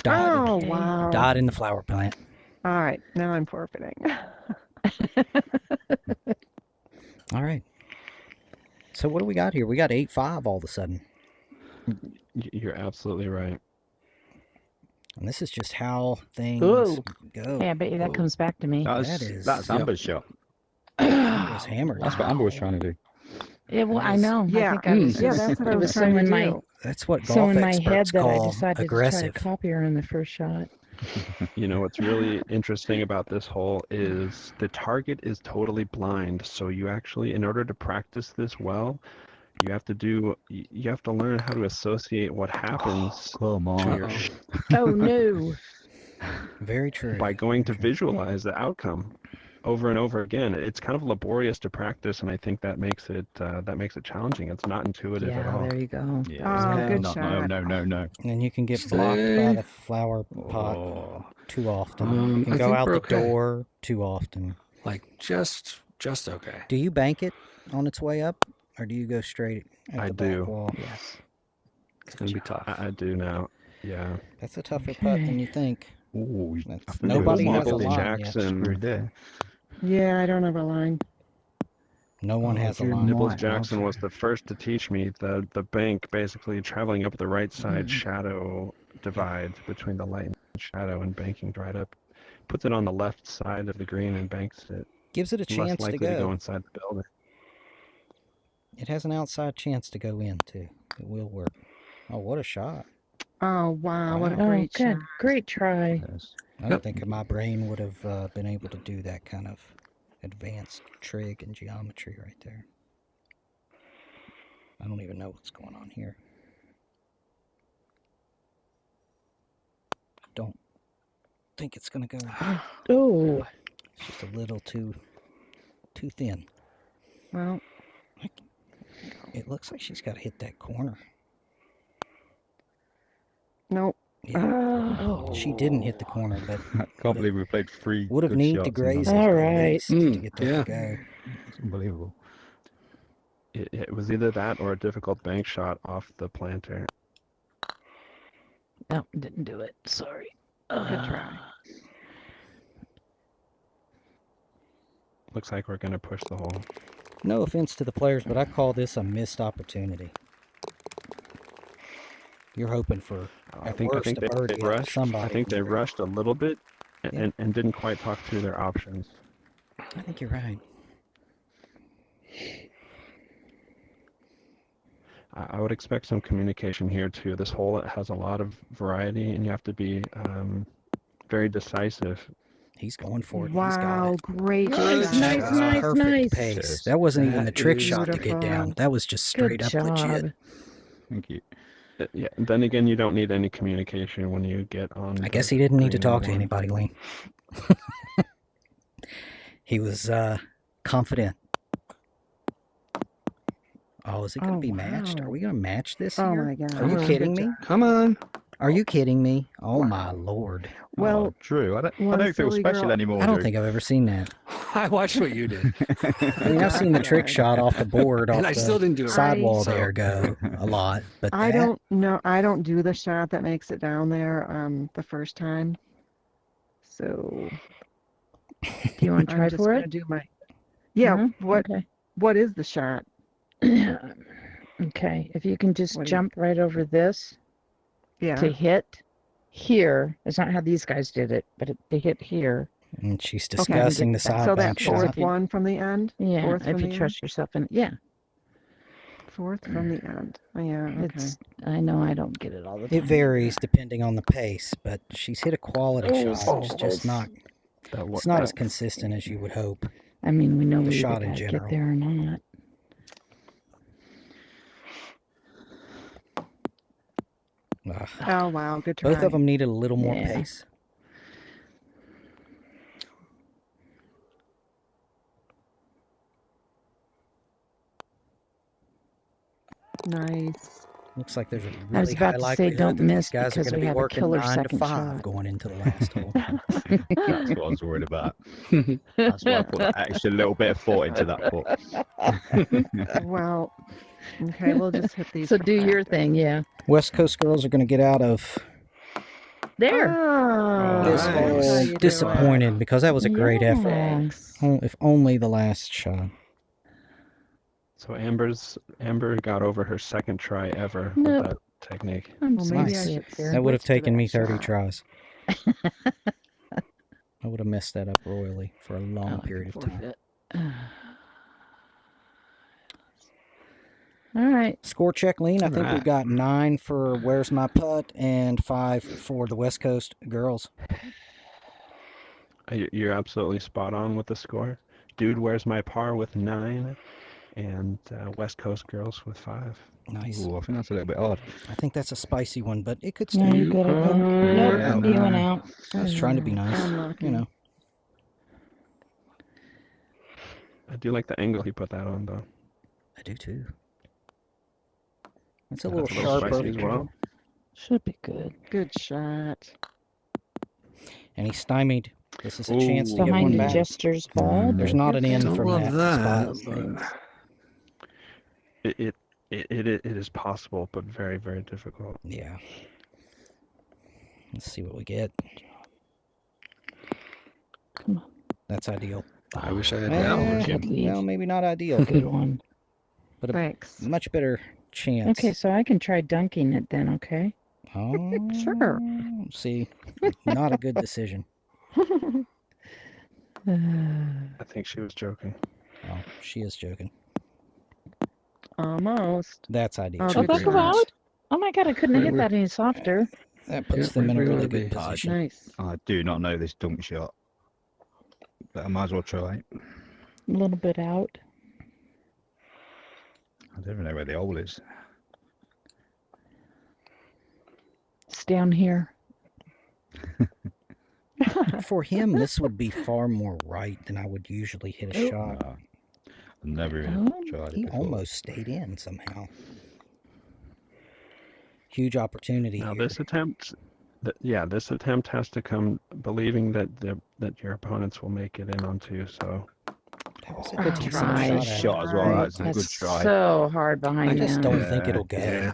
Died.
Oh,
Okay.
wow.
Died in the flower plant.
All right, now I'm forfeiting.
All right. So what do we got here? We got 8-5 all of a sudden.
You're absolutely right.
And this is just how things
Ooh.
go.
hey, I bet you that comes back to me.
That's
Yep.
Amber's shot.
It was hammered.
That's what Amber was trying to do.
Yeah, well, I
Yes.
know.
Yeah.
I think I was
Yeah,
just,
that's what I
it
was
was so
trying to
in
do.
my
That's what
so
golf
in my head
experts
that I
call
decided
aggressive.
to try to copy her in the first shot.
You know what's really interesting about this hole is the target is totally blind. So you actually, in order to practice this well, you have to learn how to associate what happens
Come
to
on.
your
Oh no!
Very true.
by going to
Very true.
visualize the outcome over and over again. It's kind of laborious to practice, and I think that makes it challenging. It's not intuitive at
Yeah,
all.
there you go.
Yeah,
Oh, good
no,
shot.
no.
And you can get blocked by
Stay.
the flower pot
Oh.
too often. You can
I
go
think
out
we're
the
okay.
door too often.
Like just okay.
Do you bank it on its way up, or do you go straight at
I
the
do.
back wall?
Yes.
It's gonna be tough.
I do now. Yeah.
That's a tougher putt than
Okay.
you think.
Ooh,
That's-
I think
nobody
it was
has a
Michael
line yet.
Jackson.
Screwed there.
Yeah, I don't have a line.
No one
Oh,
has a
you're
line.
nibble-
Nibbles
Right,
Jackson
okay.
was the first to teach me the bank, basically traveling up the right side shadow divide between the light and shadow, and banking right up. Puts it on the left side of the green and banks it.
Gives it a
Less
chance to
likely to go
go.
inside the building.
It has an outside chance to go in too. It will work. Oh, what a shot!
Oh, wow, what a
Wow.
Oh,
great
good.
shot.
Great try.
Yes.
I don't think my brain would have been able to do that kind of advanced trig and geometry right there. I don't even know what's going on here. Don't think it's gonna go.
Oh,
It's just a little too thin.
Well,
It looks like she's got to hit that corner.
nope.
Yeah,
oh.
she didn't hit the corner, but
I can't believe we played three.
would have
good
needed
shots
to
in
graze
that.
it
All
at
right.
least to
Mm,
get that
yeah.
to go.
It's unbelievable.
It was either that or a difficult bank shot off the planter.
No, didn't do it. Sorry.
Good try.
Looks like we're gonna push the hole.
No offense to the players, but I call this a missed opportunity. You're hoping for
I
at
think
worst
they
a birdie out of
rushed. I
somebody.
think they rushed a little bit
Yeah.
and didn't quite talk through their options.
I think you're right.
I would expect some communication here too. This hole has a lot of variety, and you have to be very decisive.
He's going for it. He's got
Wow,
it.
great
Nice,
shot.
nice,
That was
nice,
perfect
nice.
pace.
Yes.
That wasn't even the
That
trick
is
shot to get down.
beautiful.
That was just
Good
straight up
job.
legit.
Thank you.
Yeah. Then again, you don't need any communication when you get on.
I guess
the
he didn't need to
green
talk to
one.
anybody, Lee. He was confident. Oh, is it going to
Oh,
be matched?
wow.
Are we going to match this
Oh
here?
my God.
Are you
Come on.
kidding me?
Come on.
Are you kidding me? Oh my lord.
Well,
Oh, Drew, I don't
one
feel
silly
special
girl-
anymore.
I don't
Drew.
think I've ever seen that.
I watched what you did,
I mean, I've seen the trick shot off the board, off
and I still
the
didn't do it.
sidewall
so-
there go a lot. But
I
that,
don't know. I don't do the shot that makes it down there the first time. So
Do you want to
I'm
try
just
for
gonna
it?
do my. Yeah.
Mhm,
What is the shot?
Okay. Okay. If you can just
What do you-
jump right over this
Yeah.
to hit here. It's not how these guys did it, but to hit here.
and she's
Okay.
discussing the side
So
bank
that fourth
shot.
one from the end.
Yeah.
Fourth
If
from
you
the
trust yourself in. Yeah.
Fourth from the end. Oh, yeah, okay.
It's. I know I don't get it all the time.
It varies depending on the pace, but she's hit a quality
Oh,
shot. It's just not. It's not as consistent as you would hope.
I mean, we know
The
we either
shot in
gotta
general.
get there or not.
Ugh.
Oh, wow, good try.
Both of them needed a little more
Yeah.
pace.
Nice.
Looks like there's a
I was
really
about
high
to say
likelihood
don't
that these
miss
guys are
because
going to
we
be
have a
working
killer
9 to
second
5
shot.
going into the last hole.
That's what I was worried about. That's why I put that extra little bit of thought into that putt.
Well, okay, we'll just hit these.
So
for
do your
practice.
thing, yeah.
West Coast girls are going to get out of
There.
Oh,
this
Nice.
that's how
hole
you do it.
disappointed because that was a great effort.
Yeah.
If only the last shot.
So Amber got over her second try ever
Nope.
with that technique.
I'm
Well,
just
maybe
gonna
I
see
should
it here.
That would have
switch to
taken
that
me 30
shot.
tries. I would have messed that up royally for a long
Oh, I
period
can
of time.
forfeit. All right.
Score check, Lean. I think we've
Right.
got 9 for Where's My Putt and 5 for the West Coast girls.
You're absolutely spot on with the score. Dude, where's my par with 9, and West Coast girls with 5.
Nice.
Ooh, I think that's a little bit odd.
I think that's a spicy one, but it could
No,
stay.
you got it. Nope,
Yeah,
you went
no.
out.
I was trying to be nice.
Unlucky.
You know.
I do like the angle he put that on, though.
I do too. It's a
Yeah,
little
that's a little
sharper.
spicy as well.
Should be good.
Good shot.
And he's stymied. This is a chance to get
Behind
one
the
back.
jester's ball.
There's
but
not an in
Don't
from
love
that spot.
that. But
It is possible, but very, very difficult.
Yeah. Let's see what we get.
Come on.
That's ideal.
I wish I had
Eh,
that.
Good lead.
well, maybe not ideal,
Good one.
but a
Thanks.
much better chance.
Okay, so I can try dunking it then, okay?
Oh,
Sure.
See, not a good decision.
I think she was joking.
Oh, she is joking.
Almost.
That's ideal.
Oh,
Oh,
good
back
shot.
out? Oh my god, I couldn't have hit
We're-
that any softer.
That puts
Yeah,
them in a
we
really
wanna
good
be-
position.
Nice.
I do not know this dunk shot, but I might as well try.
A little bit out.
I don't even know where the hole is.
It's down here.
For him, this would be far more right than I would usually hit a shot.
I've never even
Oh,
tried it
He
before.
almost stayed in somehow. Huge opportunity
Now
here.
this attempt, this attempt has to come believing that that your opponents will make it in on 2. So
That was a
Oh,
good decent
try.
shot.
Nice
at it.
shot as well.
Right.
That's a good
That's
try.
so hard behind
I just
them.
don't think
Yeah,
it'll go.
Yeah.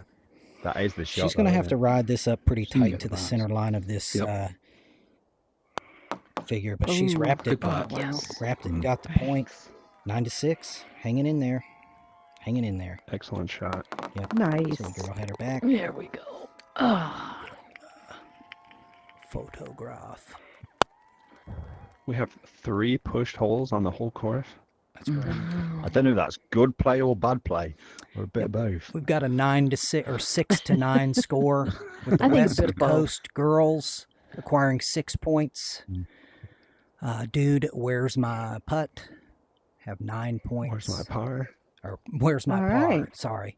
That is the shot.
She's going to
though,
have to
isn't
ride this up pretty
She's
tight
got
to the
class.
center line of this
Yep.
figure, but she's
Ooh,
wrapped it.
good putt.
Yes.
Wrapped it and got the point. 9-6. Hanging in there. Hanging in there.
excellent shot.
Nice.
Silly girl had her back.
There we go. Ah.
Photograph.
We have 3 pushed holes on the whole course.
That's right.
it? I don't know if that's good play or bad play, or a bit of both.
We've got a 9-6 or 6-9 score with the
I think a
West
bit of both.
Coast girls acquiring 6 points. Dude, where's my putt? Have 9 points.
Where's my par?
Or where's my
All
par?
right.
Sorry,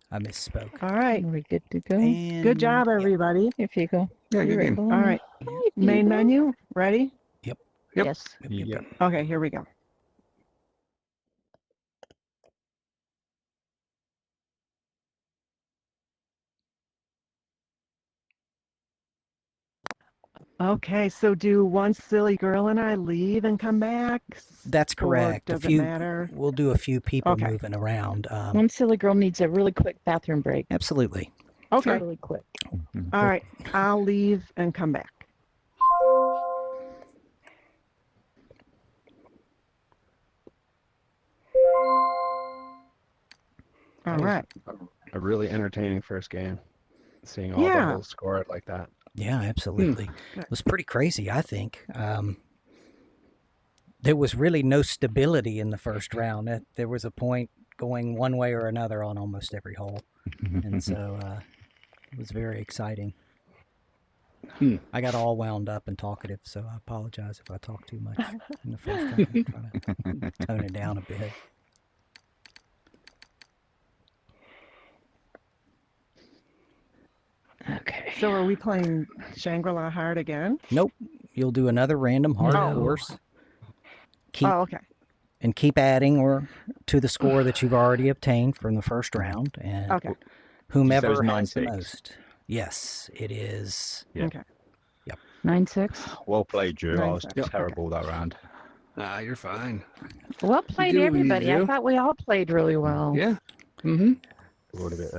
I misspoke.
All right.
Are we good to go?
And
Good job,
yeah,
everybody.
If you go.
Yeah, good game.
All right. Main menu. Ready?
Yep.
Yes.
yep, yep,
Yeah.
yep.
Okay, here we go. Okay, so do one silly girl and I leave and come back?
That's correct.
Or does it matter?
We'll do a few people
Okay.
moving around.
One silly girl needs a really quick bathroom break.
Absolutely.
Okay.
Really quick.
All right. I'll leave and come back. All right.
A really entertaining first game. Seeing all the
Yeah.
holes scored like that.
Yeah, absolutely.
Good.
It was pretty crazy, I think. There was really no stability in the first round. There was a point going one way or another on almost every hole. And so it was very exciting. I got all wound up and talkative, so I apologize if I talk too much in the first round. I'm trying to tone it down a bit.
Okay.
So are we playing Shangri-La hard again?
Nope. You'll do another random hard
No.
course. Keep
Oh, okay.
and keep adding or to the score that you've already obtained from the first round, and
Okay.
whomever
was
has the
9-6.
most. Yes, it is.
Yeah.
Okay.
9-6.
Well played, Drew. I was
9-6. Yep.
terrible that round.
Ah, you're fine.
Well played,
do what you
everybody. I
do.
thought we all played really well.
Yeah. Mm-hmm.
A little bit.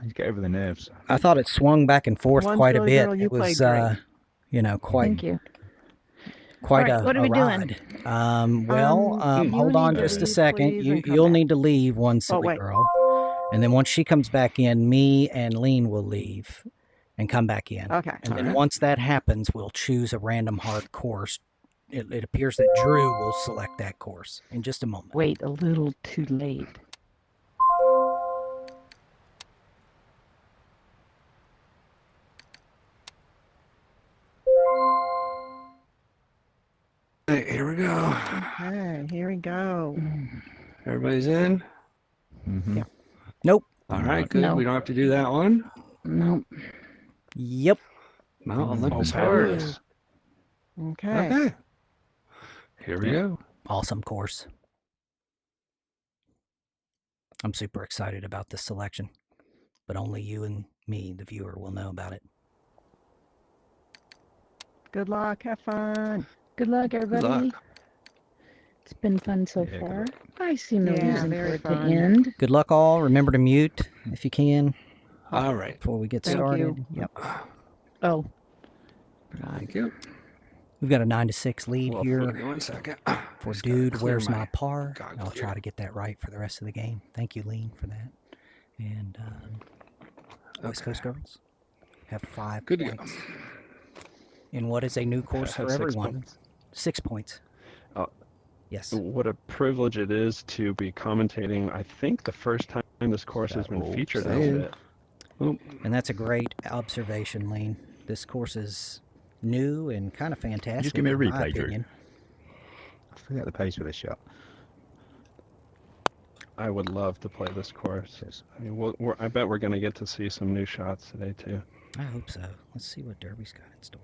You get over the nerves.
I thought it swung back and forth
One
quite a
silly
bit.
girl, you
It was,
played great.
quite
Thank you.
quite
Alright,
a,
what are
a
we doing?
ride.
You
Hold
need
on
to
just a
leave,
second.
please, and come
You'll
back.
need to leave one silly
wait.
girl, and then once she comes back in, me and Lean will leave and come back in.
Okay.
And then
Alright.
once that happens, we'll choose a random hard course. It appears that Drew will select that course in just a moment.
Wait, a little too late.
Hey, here we go.
Okay, here we go.
Everybody's in.
Mm-hmm.
Nope.
All right, good.
No.
We don't have to do that one.
No.
Yep.
No, Olympus
Oh,
Fabulous.
Okay.
Okay. Here we go.
Awesome course. I'm super excited about this selection, but only you and me, the viewer, will know about it.
Good luck. Have fun.
Good luck, everybody.
luck.
It's been fun so
Yeah, good
far.
luck.
I see no
Yeah,
reason for
very
it
fun.
to end.
Good luck, all. Remember to mute if you can
All right.
before we get
Thank
started.
you.
Yep.
Oh,
Thank you.
We've got a 9-6 lead
Well,
here
give me 1 second.
for
Just gotta
Dude
clear
Where's My Par.
goggles
I'll try
here.
to get that right for the rest of the game. Thank you, Lean, for that. And West Coast Girls have 5
Good to go.
points in what is a new course
Have
for
6
everyone.
points.
6 points.
Oh.
Yes.
What a privilege it is to be commentating. I think the first time this course has been
Oh,
featured a
saying.
little bit.
And that's a great observation, Lean. This course is new and kind of fantastic.
Just give me a
in my
replay, Drew.
opinion.
I forget the pace for this shot.
I would love to play this course. I mean, I bet we're going to get to see some new shots today too.
I hope so. Let's see what Derby's got in store.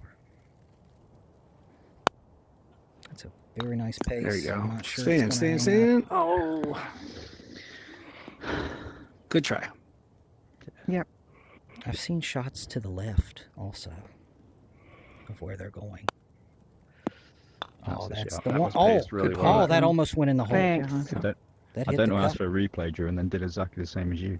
That's a very nice pace.
There you
I'm
go.
not sure
Stay in,
it's
stay in,
gonna
stay
hang up.
in. Oh. Good try.
I've seen shots to the left also of where they're going.
That's
Oh,
the
that's
shot.
the
That
one.
was
Oh,
paced really
good
well.
oh, that almost went in the hole.
Thanks.
I don't,
That
I
hit
don't
the
know.
cup.
Asked for a replay, Drew, and then did exactly the same as you.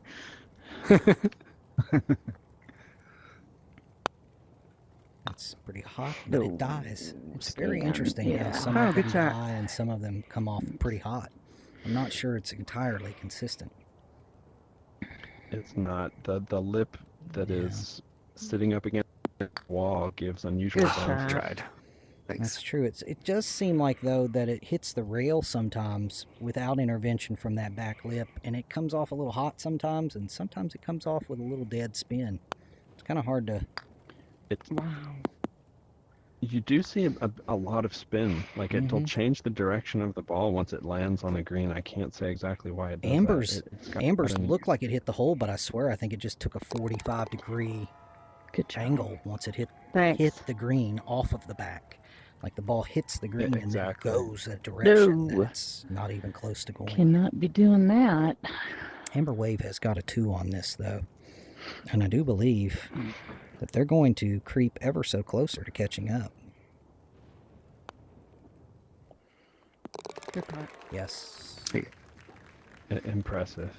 It's pretty hot, but it
No.
dies. It's
Stay
very
on.
interesting how
Yeah.
some
Oh,
of
good
them
shot.
die and some of them come off pretty hot. I'm not sure it's entirely consistent.
It's not the lip that
Yeah.
is sitting up against the wall gives unusual
Good
bounce.
shot.
Tried.
That's
Thanks.
true. It does seem like though that it hits the rail sometimes without intervention from that back lip, and it comes off a little hot sometimes, and sometimes it comes off with a little dead spin. It's kind of hard to.
It's
Wow.
you do see a lot of spin. Like it'll
Mhm.
change the direction of the ball once it lands on the green. I can't say exactly why it does that.
Amber's
It's got
Amber's
an-
looked like it hit the hole, but I swear I think it just took a 45-degree
good job.
angle once it hit
Thanks.
the green off of the back. Like the ball hits the green and
exactly.
then goes a direction
No.
that's not even close to going.
Cannot be doing that.
Amberwave has got a 2 on this though, and I do believe that they're going to creep ever so closer to catching up.
Good putt.
Yes.
Impressive.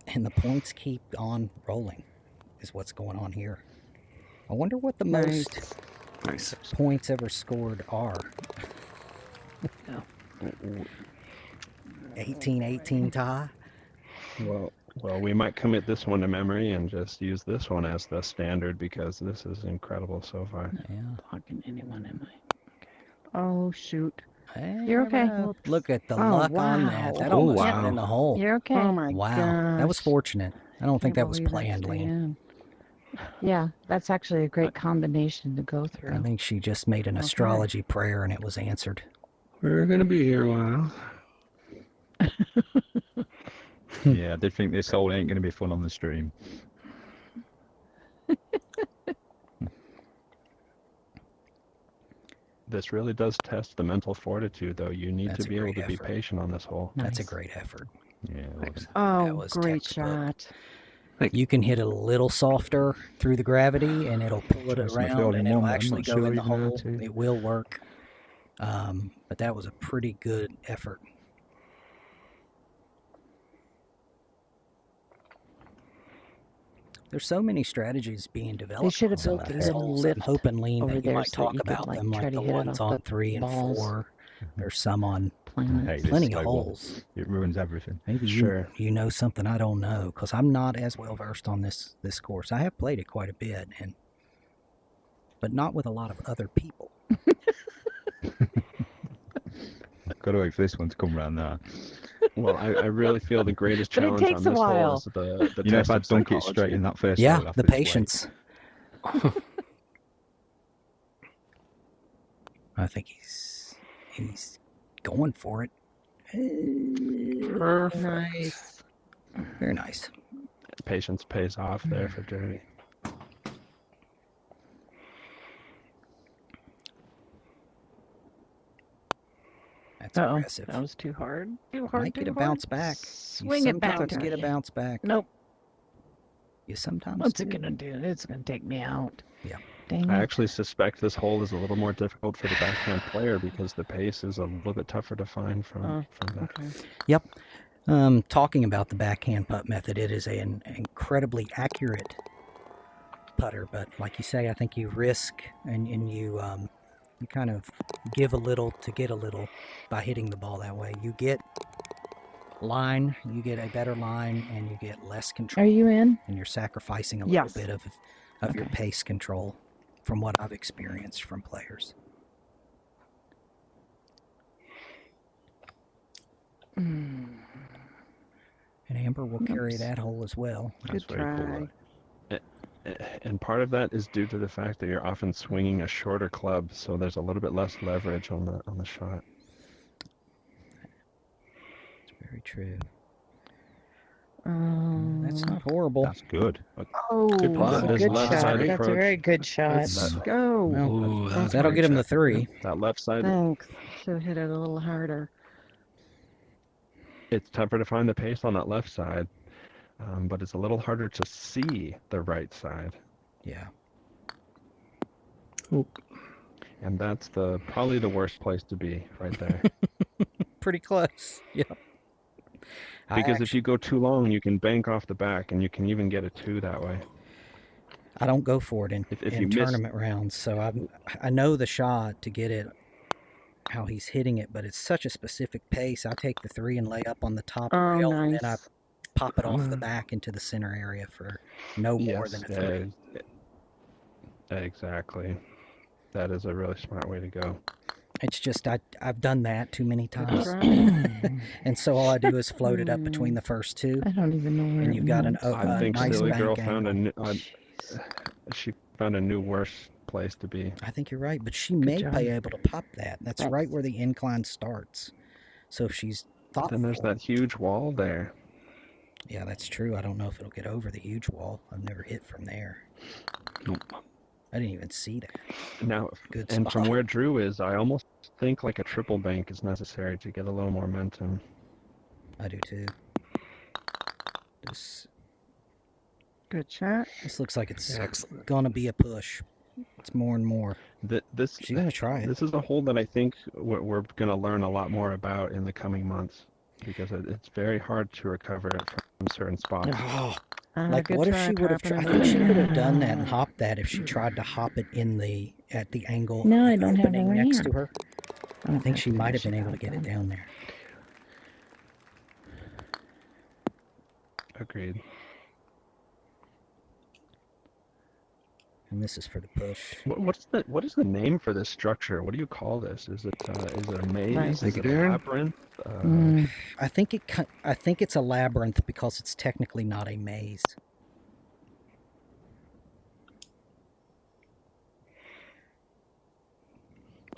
And the points keep on rolling is what's going on here. I wonder what the most
Nice.
Nice.
points ever scored are. 18-18 tie.
Well, we might commit this one to memory and just use this one as the standard because this is incredible so far.
Yeah.
Talking to anyone, am I?
Oh, shoot.
Hey,
You're
never
okay.
know. Look at the
Oh,
luck on that.
wow.
That
Oh,
almost
wow.
went in the hole.
You're okay.
Oh my
Wow, that was
gosh.
fortunate. I don't think
Can't
that was
believe that
planned,
stayed
Liam.
in.
Yeah, that's actually a great combination to go
I
through.
think she just made an
Okay.
astrology prayer and it was answered.
We're gonna be here a while.
Yeah, I did think this hole ain't going to be fun on the stream.
This really does test the mental fortitude, though. You need
That's
to
a
be able
great
to be
effort.
patient on this hole.
That's a
Nice.
great effort.
Yeah, it was.
Oh,
was
great
textbook.
shot.
You can hit it a little softer through the gravity and it'll pull it
Try some of the
around
all in
and it'll
one, but I'm
actually
not
go
sure
in the
even how
hole.
to.
It will work. But that was a pretty good effort. There's so many strategies being developed
should
on
have
some
built
of
a
these
little
holes. I'm
lift
hoping, Lean,
over
that you
there
might
so that
talk
you could,
about
like,
them,
try
like
to
the
hit it
ones
off
on
the
3 and
balls.
4. There's some on
Hey,
Planets.
this
plenty of
slow one.
holes.
It ruins everything.
Maybe
Sure.
you know something I don't know, because I'm not as well versed on this course. I have played it quite a bit, but not with a lot of other people.
Got to wait for this one to come round now.
Well, I really feel the greatest
But it
challenge
takes
on
a
this hole
while.
is the
You know,
test
if I
of
dunk it
psychology.
straight in that first
Yeah,
hole, I'd
the
have to just wait.
patience. I think he's going for it.
Perfect.
Nice.
Very nice.
Patience pays off there for Jeremy.
That's
Uh-oh,
aggressive.
that was too hard. Too hard.
Might get
too
a
hard.
bounce back.
Swing it back.
Sometimes get a bounce back.
Nope.
You sometimes
What's
do.
it gonna do? It's gonna take me out.
Yeah.
Dang
I
it.
actually suspect this hole is a little more difficult for the backhand player because the pace is a little bit tougher to find from the.
Okay.
Yep. Talking about the backhand putt method, it is an incredibly accurate putter, but like you say, I think you risk and you kind of give a little to get a little by hitting the ball that way. You get line, you get a better line, and you get less control.
Are you in?
And you're sacrificing a
Yes.
little bit of your pace control, from what I've experienced from players.
Mm,
And Amber will carry that hole as well.
That's
good
very cool.
try.
And part of that is due to the fact that you're often swinging a shorter club, so there's a little bit less leverage on the shot.
It's very true.
Oh,
That's not horrible.
That's good.
Good putt.
That is
Good
left
shot.
side
That's a
approach.
very good shot.
That's-
go.
Well,
Ooh, that's
that'll
great
get him
shot.
the 3.
That left side,
Thanks. Should have hit it a little harder.
it's tougher to find the pace on that left side, but it's a little harder to see the right side.
Yeah.
Ooh.
And that's probably the worst place to be, right there.
Pretty close. Yep.
Because if you go too long, you can bank off the back, and you can even get a 2 that way.
I don't go for it in
If you miss-
tournament rounds, so I know the shot to get it, how he's hitting it, but it's such a specific pace. I take the 3 and lay up on the top
Oh,
rail,
nice.
and then I pop it off the back into the center area for no more than a 3.
Exactly. That is a really smart way to go.
It's just I've done that too many
Good
times,
try.
and so all I do is float it up between the first 2,
I don't even know where
and
it
you've got
went.
I think
nice
Silly
bank
Girl found
angle.
she found a new worse place to be.
I think you're right, but she may
job.
be able to pop that. That's right where the incline starts. So if she's thoughtful,
Then there's that huge wall there.
yeah, that's true. I don't know if it'll get over the huge wall. I've never hit from there.
Nope.
I didn't even see that.
Now,
Good
and from
spot.
where Drew is, I almost think like a triple bank is necessary to get a little more momentum.
I do too. This
Good shot.
looks like it's
Excellent.
gonna be a push. It's more and more.
This
She's gonna try it.
This is a hole that I think we're going to learn a lot more about in the coming months, because it's very hard to recover it from certain spots.
Oh,
Ah,
like
good
what if
try,
she would have
popping
tried?
it
I think she
in.
could have done that and hopped that if she tried to hop it at the angle
No,
of
I
the
don't have a
opening next to
ramp.
her. I think she might have been able to get it down there.
Agreed.
And this is for the push.
What is the name for this structure? What do you call this? Is it a maze?
Nice.
Is
Thank
it
you,
a
Darren.
labyrinth?
I think it's a labyrinth because it's technically not a maze.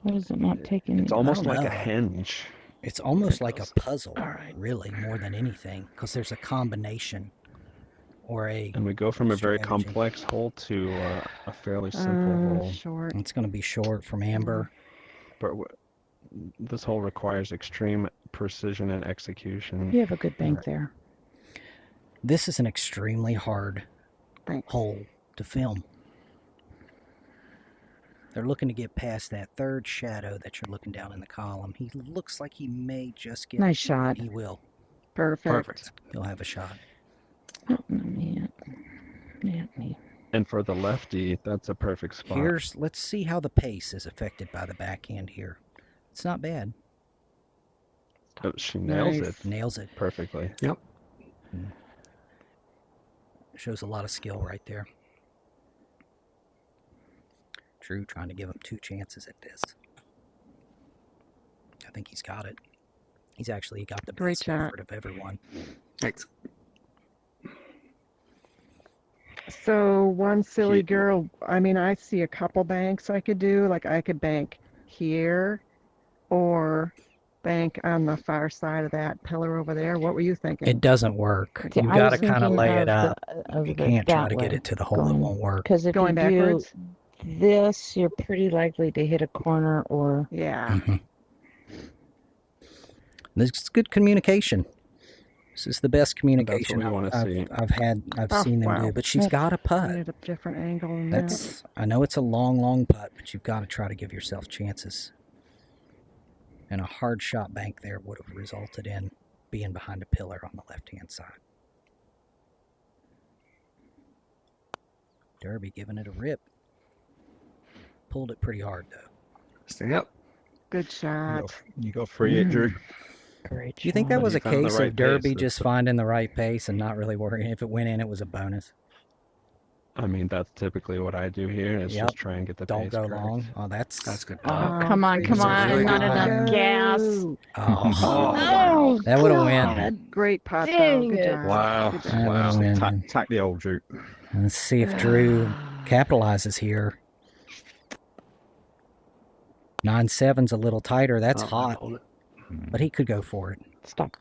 What is it not taking?
It's almost
don't
like
know.
a hinge.
It's almost like a
does.
puzzle,
Alright.
really, more than anything, because there's a combination or a.
And we go from a very
strategy.
complex hole to a fairly simple hole.
Short.
It's going to be short from Amber.
But this hole requires extreme precision and execution.
You have a good bank there.
This is an extremely hard
Thanks.
hole to film. They're looking to get past that third shadow that you're looking down in the column. He looks like he may just get.
Nice shot.
He will.
Perfect.
He'll have a shot.
Oh, man.
And for the lefty, that's a perfect spot.
Let's see how the pace is affected by the backhand here. It's not bad.
Oh, she nails
Nice.
it
Nails it.
perfectly.
Yep.
Shows a lot of skill right there. Drew trying to give him 2 chances at this. I think he's got it. He's actually got the
Great
best
shot.
effort of everyone.
Thanks.
So one silly girl, I mean, I see a couple banks I could do. Like I could bank here or bank on the far side of that pillar over there. What were you thinking?
It doesn't work.
See,
You
I
got to
was
kind of
thinking
lay it
of
up.
of
You
the-
can't try
that
to get
way,
it to the hole. It
going-
won't work.
Because if
Going
you
backwards?
do this, you're pretty likely to hit a corner or
Yeah.
Mhm. This is good communication. This is the best communication
we wanna see.
I've
Oh,
seen them
wow.
do. But she's got a
I
putt.
need a different angle than that.
That's I know it's a long putt, but you've got to try to give yourself chances. And a hard shot bank there would have resulted in being behind a pillar on the left-hand side. Derby giving it a rip. Pulled it pretty hard though.
Stay up.
Good shot.
You go free it, Drew.
great.
Do you think that
shot.
was
you
a
found the
case
right
of Derby
pace,
just
that's
finding the right pace and not really worrying if it went in? It was a bonus.
I mean, that's typically what I do here. Is
Yep.
just try and get the
Don't
pace
go
correct.
long. Oh, that's
Good.
Oh, come on,
great
come
shot.
on.
Really
Not
good
enough
putt.
gas.
oh,
Oh,
that would have
God.
win.
Great putt, though.
Dang
Good
it.
job.
Wow.
Good
That
job.
would've
Wow.
win.
Tack the old Drew.
Let's see if Drew capitalizes here. 9-7's a little tighter. That's
Oh, I
hot,
pulled it.
but he could go for it.
Stop.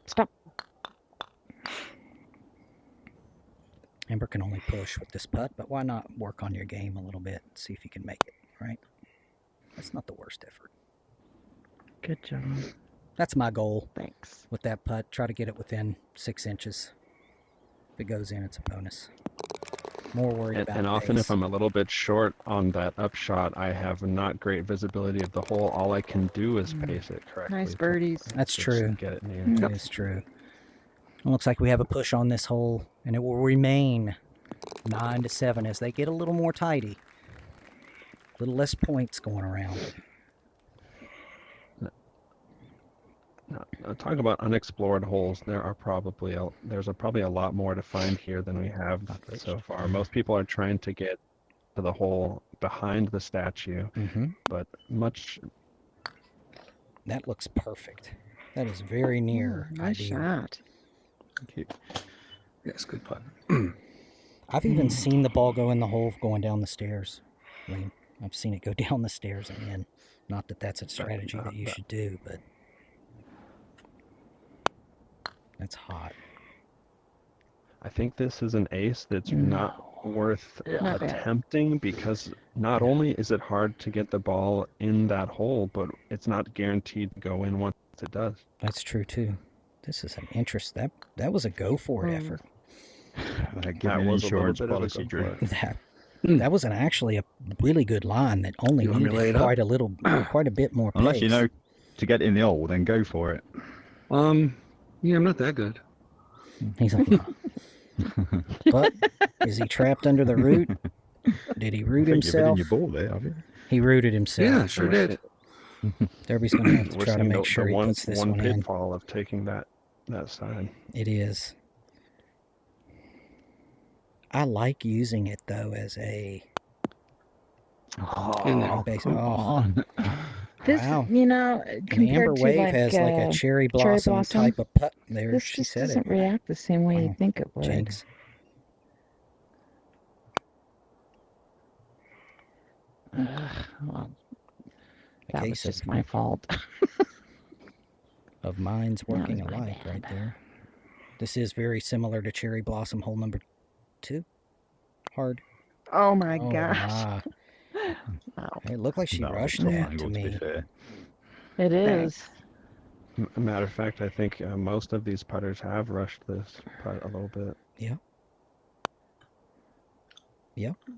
Amber can only push with this putt, but why not work on your game a little bit and see if you can make it, right? That's not the worst effort.
Good job.
That's my goal
Thanks.
with that putt. Try to get it within 6 inches. If it goes in, it's a bonus. More worried about
And often,
pace.
if I'm a little bit short on that upshot, I have not great visibility of the hole. All I can do is pace it correctly.
Nice
to-
birdies.
That's
just
true.
Get it near.
That is true. It looks like we have a push on this hole, and it will remain 9-7 as they get a little more tidy. A little less points going around.
Now, talk about unexplored holes. There's probably a lot more to find here than we have so far. Most people are trying to get to the hole behind the statue,
Mm-hmm.
but much.
That looks perfect. That is very near
Nice
ideal.
shot.
Thank you.
Yes, good putt.
I've even seen the ball go in the hole going down the stairs. I mean, I've seen it go down the stairs and in. Not that that's a strategy that you should do, but that's hot.
I think this is an ace that's not worth
Not bad.
attempting because not only is it hard to get the ball in that hole, but it's not guaranteed to go in once it does.
That's true too. This is an interest. That was a go for it effort.
Give
That
me an
was a little
insurance
bit of a
policy,
go
Drew.
for it.
That was actually a really good line that only
You want me to lay
needed
it up?
quite a bit more pace.
Unless you know to get in the hole, then go for it.
Yeah, I'm not that good.
He's like, no. But is he trapped under the root? Did he root
I think you've been in
himself?
your ball there, have you?
He rooted himself.
Yeah, sure did.
Derby's going to have to
We're
try to
seeing
make
the
sure he
one,
puts this
one
one in.
pitfall of taking that side.
It is. I like using it though as a
Oh,
Basically,
come
oh,
on.
This,
wow.
you know,
An
compared to
Amberwave has like a cherry blossom
blossom,
type of put. There,
this
she
just
said
doesn't
it.
react the same way
Oh,
you think it would.
Jinx.
Well,
A
that was
case
just
of,
my fault.
of minds
That was
working
my
alike
bad.
right there. This is very similar to cherry blossom hole number 2. Hard.
Oh my
Oh
gosh.
my.
Wow.
It looked like she
No,
rushed
it's not
that to
angle, to be
me.
fair.
It is.
Matter of fact, I think most of these putters have rushed this putt a little bit.
Yeah.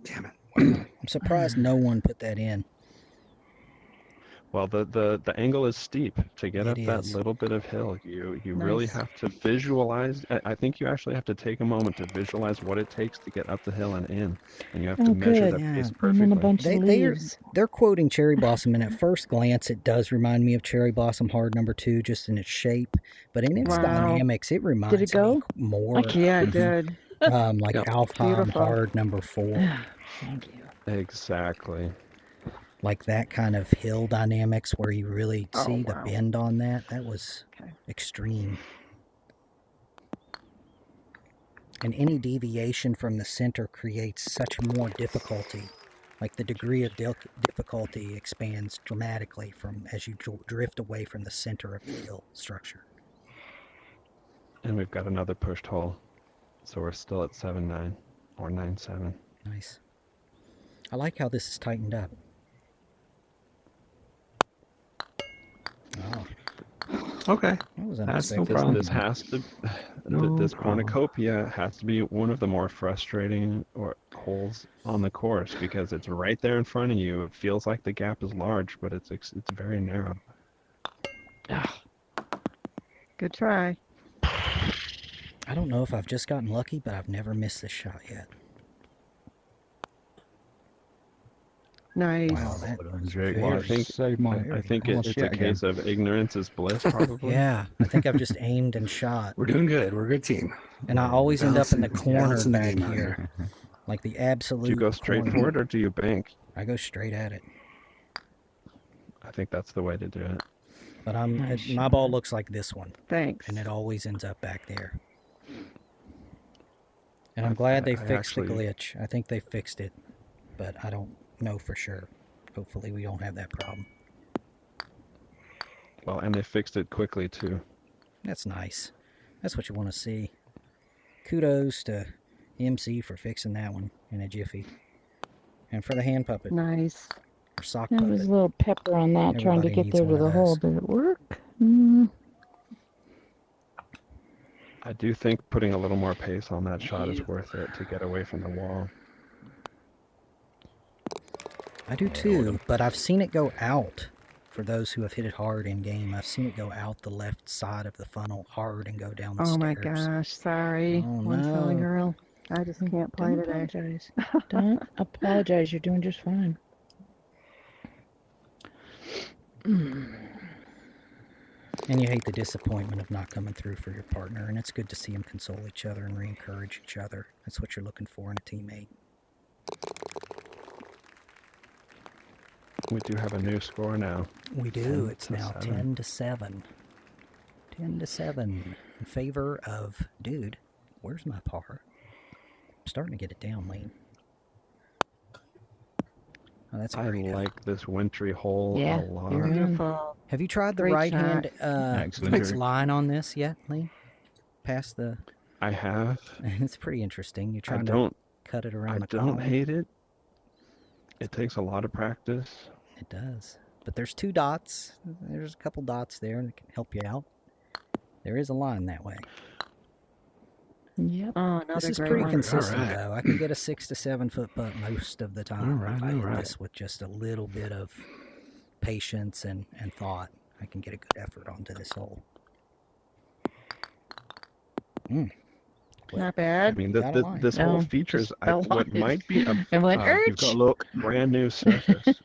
Damn it.
Wow. I'm surprised no one put that in.
Well, the angle is steep. To get
It
up that
is.
little bit of hill, you really
Nice.
have to visualize. I think you actually have to take a moment to visualize what it takes to get up the hill and in, and you have to
Oh,
measure
good.
the
Yeah.
pace
I'm in a
perfectly.
bunch of leaves.
They're quoting cherry blossom, and at first glance, it does remind me of cherry blossom hard number 2, just in its shape. But in its
Wow.
dynamics, it reminds me
go?
more
Yeah, it
of
did.
like
Yep.
Alfheim
Beautiful.
hard number 4.
Thank you.
Exactly.
Like that kind of hill dynamics where you really
Oh,
see the
wow.
bend on that. That was
Okay.
extreme. And any deviation from the center creates such more difficulty. Like the degree of difficulty expands dramatically from as you drift away from the center of the hill structure.
And we've got another pushed hole, so we're still at 7-9 or 9-7.
Nice. I like how this is tightened up. Oh,
Okay.
that was
That's no
unexpected.
problem.
This has to,
No
this
problem.
cornucopia has to be one of the more frustrating holes on the course because it's right there in front of you. It feels like the gap is large, but it's very narrow.
Good try.
I don't know if I've just gotten lucky, but I've never missed this shot yet.
Nice.
Wow, that
Well done,
was
Jake.
very,
I think-
Save my.
I think
Come on,
it's
shit
a
again.
case of ignorance is bliss, probably.
yeah, I think I've just aimed and shot.
We're doing good. We're a good team.
And I always end up in the
Balancing-
corner
balancing the
back
game out
here. Like the absolute
Do you go straight
corner.
for it or do you bank?
I go straight at it.
I think that's the way to do it.
But
Nice
my ball looks like this one,
Thanks.
and it always ends up back there. And I'm glad they
I
fixed the
actually-
glitch. I think they fixed it, but I don't know for sure. Hopefully we don't have that problem.
Well, and they fixed it quickly too.
That's nice. That's what you want to see. Kudos to MC for fixing that one in a jiffy. And for the hand puppet,
Nice.
or sock
There was
puppet.
a little pepper on that trying to
Everybody
get
needs
there
one
to
of
the hole.
those.
Did it work? Mm.
I do think putting a little more pace on that shot is worth it to get away from the wall.
I do too, but I've seen it go out. For those who have hit it hard in game, I've seen it go out the left side of the funnel hard and go down the
Oh my
stairs.
gosh. Sorry.
Oh,
One silly
no.
girl. I just can't play
Don't
today.
apologize. Don't apologize. You're doing just fine.
And you hate the disappointment of not coming through for your partner, and it's good to see them console each other and re-encourage each other. That's what you're looking for in a teammate.
We do have a new score now.
We do.
10
It's
to
now
7.
10 to 7. 10 to 7 in favor of dude. Where's my par? I'm starting to get it down, Lane. Oh, that's
I
great.
like this wintry hole
Yeah,
a lot.
you're in.
Beautiful.
Have you tried the
Great
right hand
Excellent, Jerry.
line on this yet, Lane? Past the.
I have.
It's pretty interesting. You're
I
trying to
don't.
cut it
I
around the
don't
column.
hate it. It takes a lot of practice.
It does. But there's 2 dots. There's a couple dots there that can help you out. There is a line that way.
Yep.
Oh, another
This is
great
pretty
one.
consistent,
Alright.
though. I can get a 6 to 7 foot putt most of the time.
Alright,
If I hit
alright.
this with just a little bit of patience and thought, I can get a good effort onto this hole.
Not
I
bad.
mean,
Got a line.
this whole
No,
features
just fell
what
on it.
might be a
It went,
you've got
"Urge."
a look brand new surface.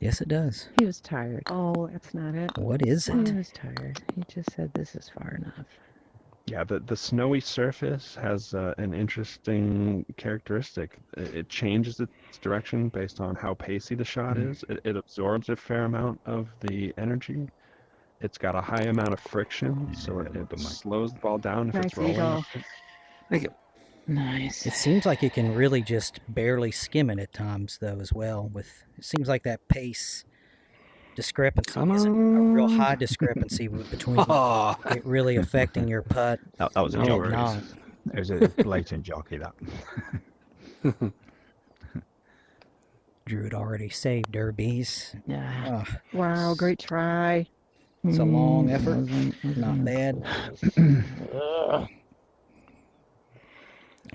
Yes, it does.
He was tired.
Oh, that's not it.
What is
He
it?
was tired. He just said this is far enough.
Yeah, the snowy surface has an interesting characteristic. It changes its direction based on how pacey the shot is. It absorbs a fair amount of the energy. It's got a high amount of friction, so
Yeah, well
it
done, mate.
slows the ball down if it's
Nice
rolling.
eagle.
Thank you.
Nice.
It seems like you can really just barely skim it at times, though, as well. It seems like that pace discrepancy
Come
isn't a real
on.
high discrepancy between
Oh,
it really affecting your putt
That was a
and
no
it
jockey.
not.
worries.
It was a blatant jockey, that.
Drew had already saved derbies.
Yeah.
Wow, great try.
It's a long effort. Not bad.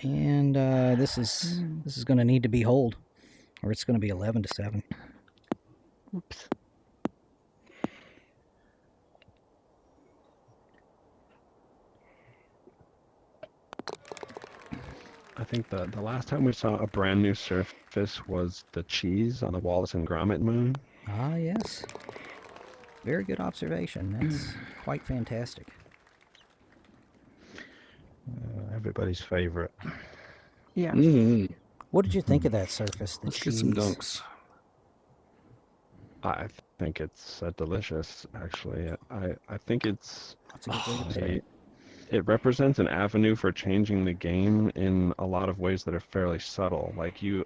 And this is going to need to be hold, or it's going to be 11-7.
Oops.
I think the last time we saw a brand new surface was the cheese on the Wallace and Gromit moon.
Ah, yes. Very good observation. That's quite fantastic.
Everybody's favourite.
Yeah.
What did you think of that surface, the
Let's
cheese?
get some dunks.
I think it's delicious, actually. I think it's
That's a good way to put it.
it represents an avenue for changing the game in a lot of ways that are fairly subtle. Like you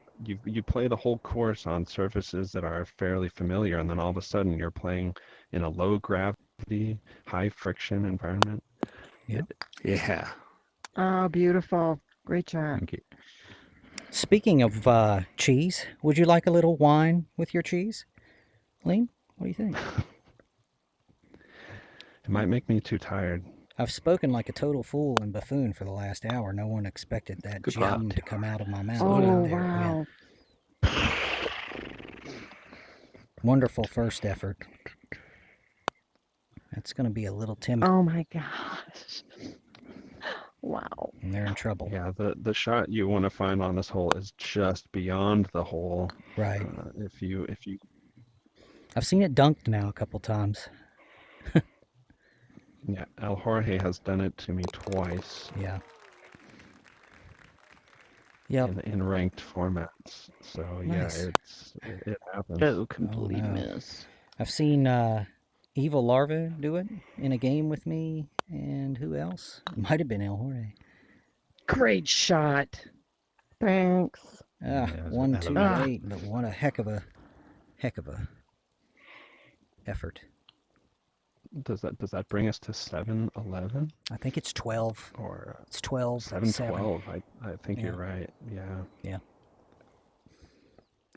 play the whole course on surfaces that are fairly familiar, and then all of a sudden you're playing in a low gravity, high friction environment.
Yeah.
Oh, beautiful. Great job.
Thank you.
Speaking of cheese, would you like a little wine with your cheese? Lean, what do you think?
It might make me too tired.
I've spoken like a total fool and buffoon for the last hour. No one expected that
Good
gem
pot.
to come out of my mouth.
Oh,
and there it went.
wow.
Wonderful first effort. That's going to be a little timid,
Oh, my gosh. Wow.
and they're in trouble.
Yeah, the shot you want to find on this hole is just beyond the hole.
Right.
If you
I've seen it dunked now a couple times.
Yeah, El Jorge has done it to me twice
Yeah. Yep.
in ranked formats. So
Nice.
yeah, it happens.
Oh, complete
no.
miss.
I've seen Evil Larva do it in a game with me, and who else? It might have been El Jorge.
Great shot.
Thanks.
Ah,
Yeah, it was a
1
hell of
2
a-
8, but what a heck of a effort.
Does that bring us to 7-11
I think it's 12.
or
It's 12.
7-12? I think
Yeah.
you're right. Yeah.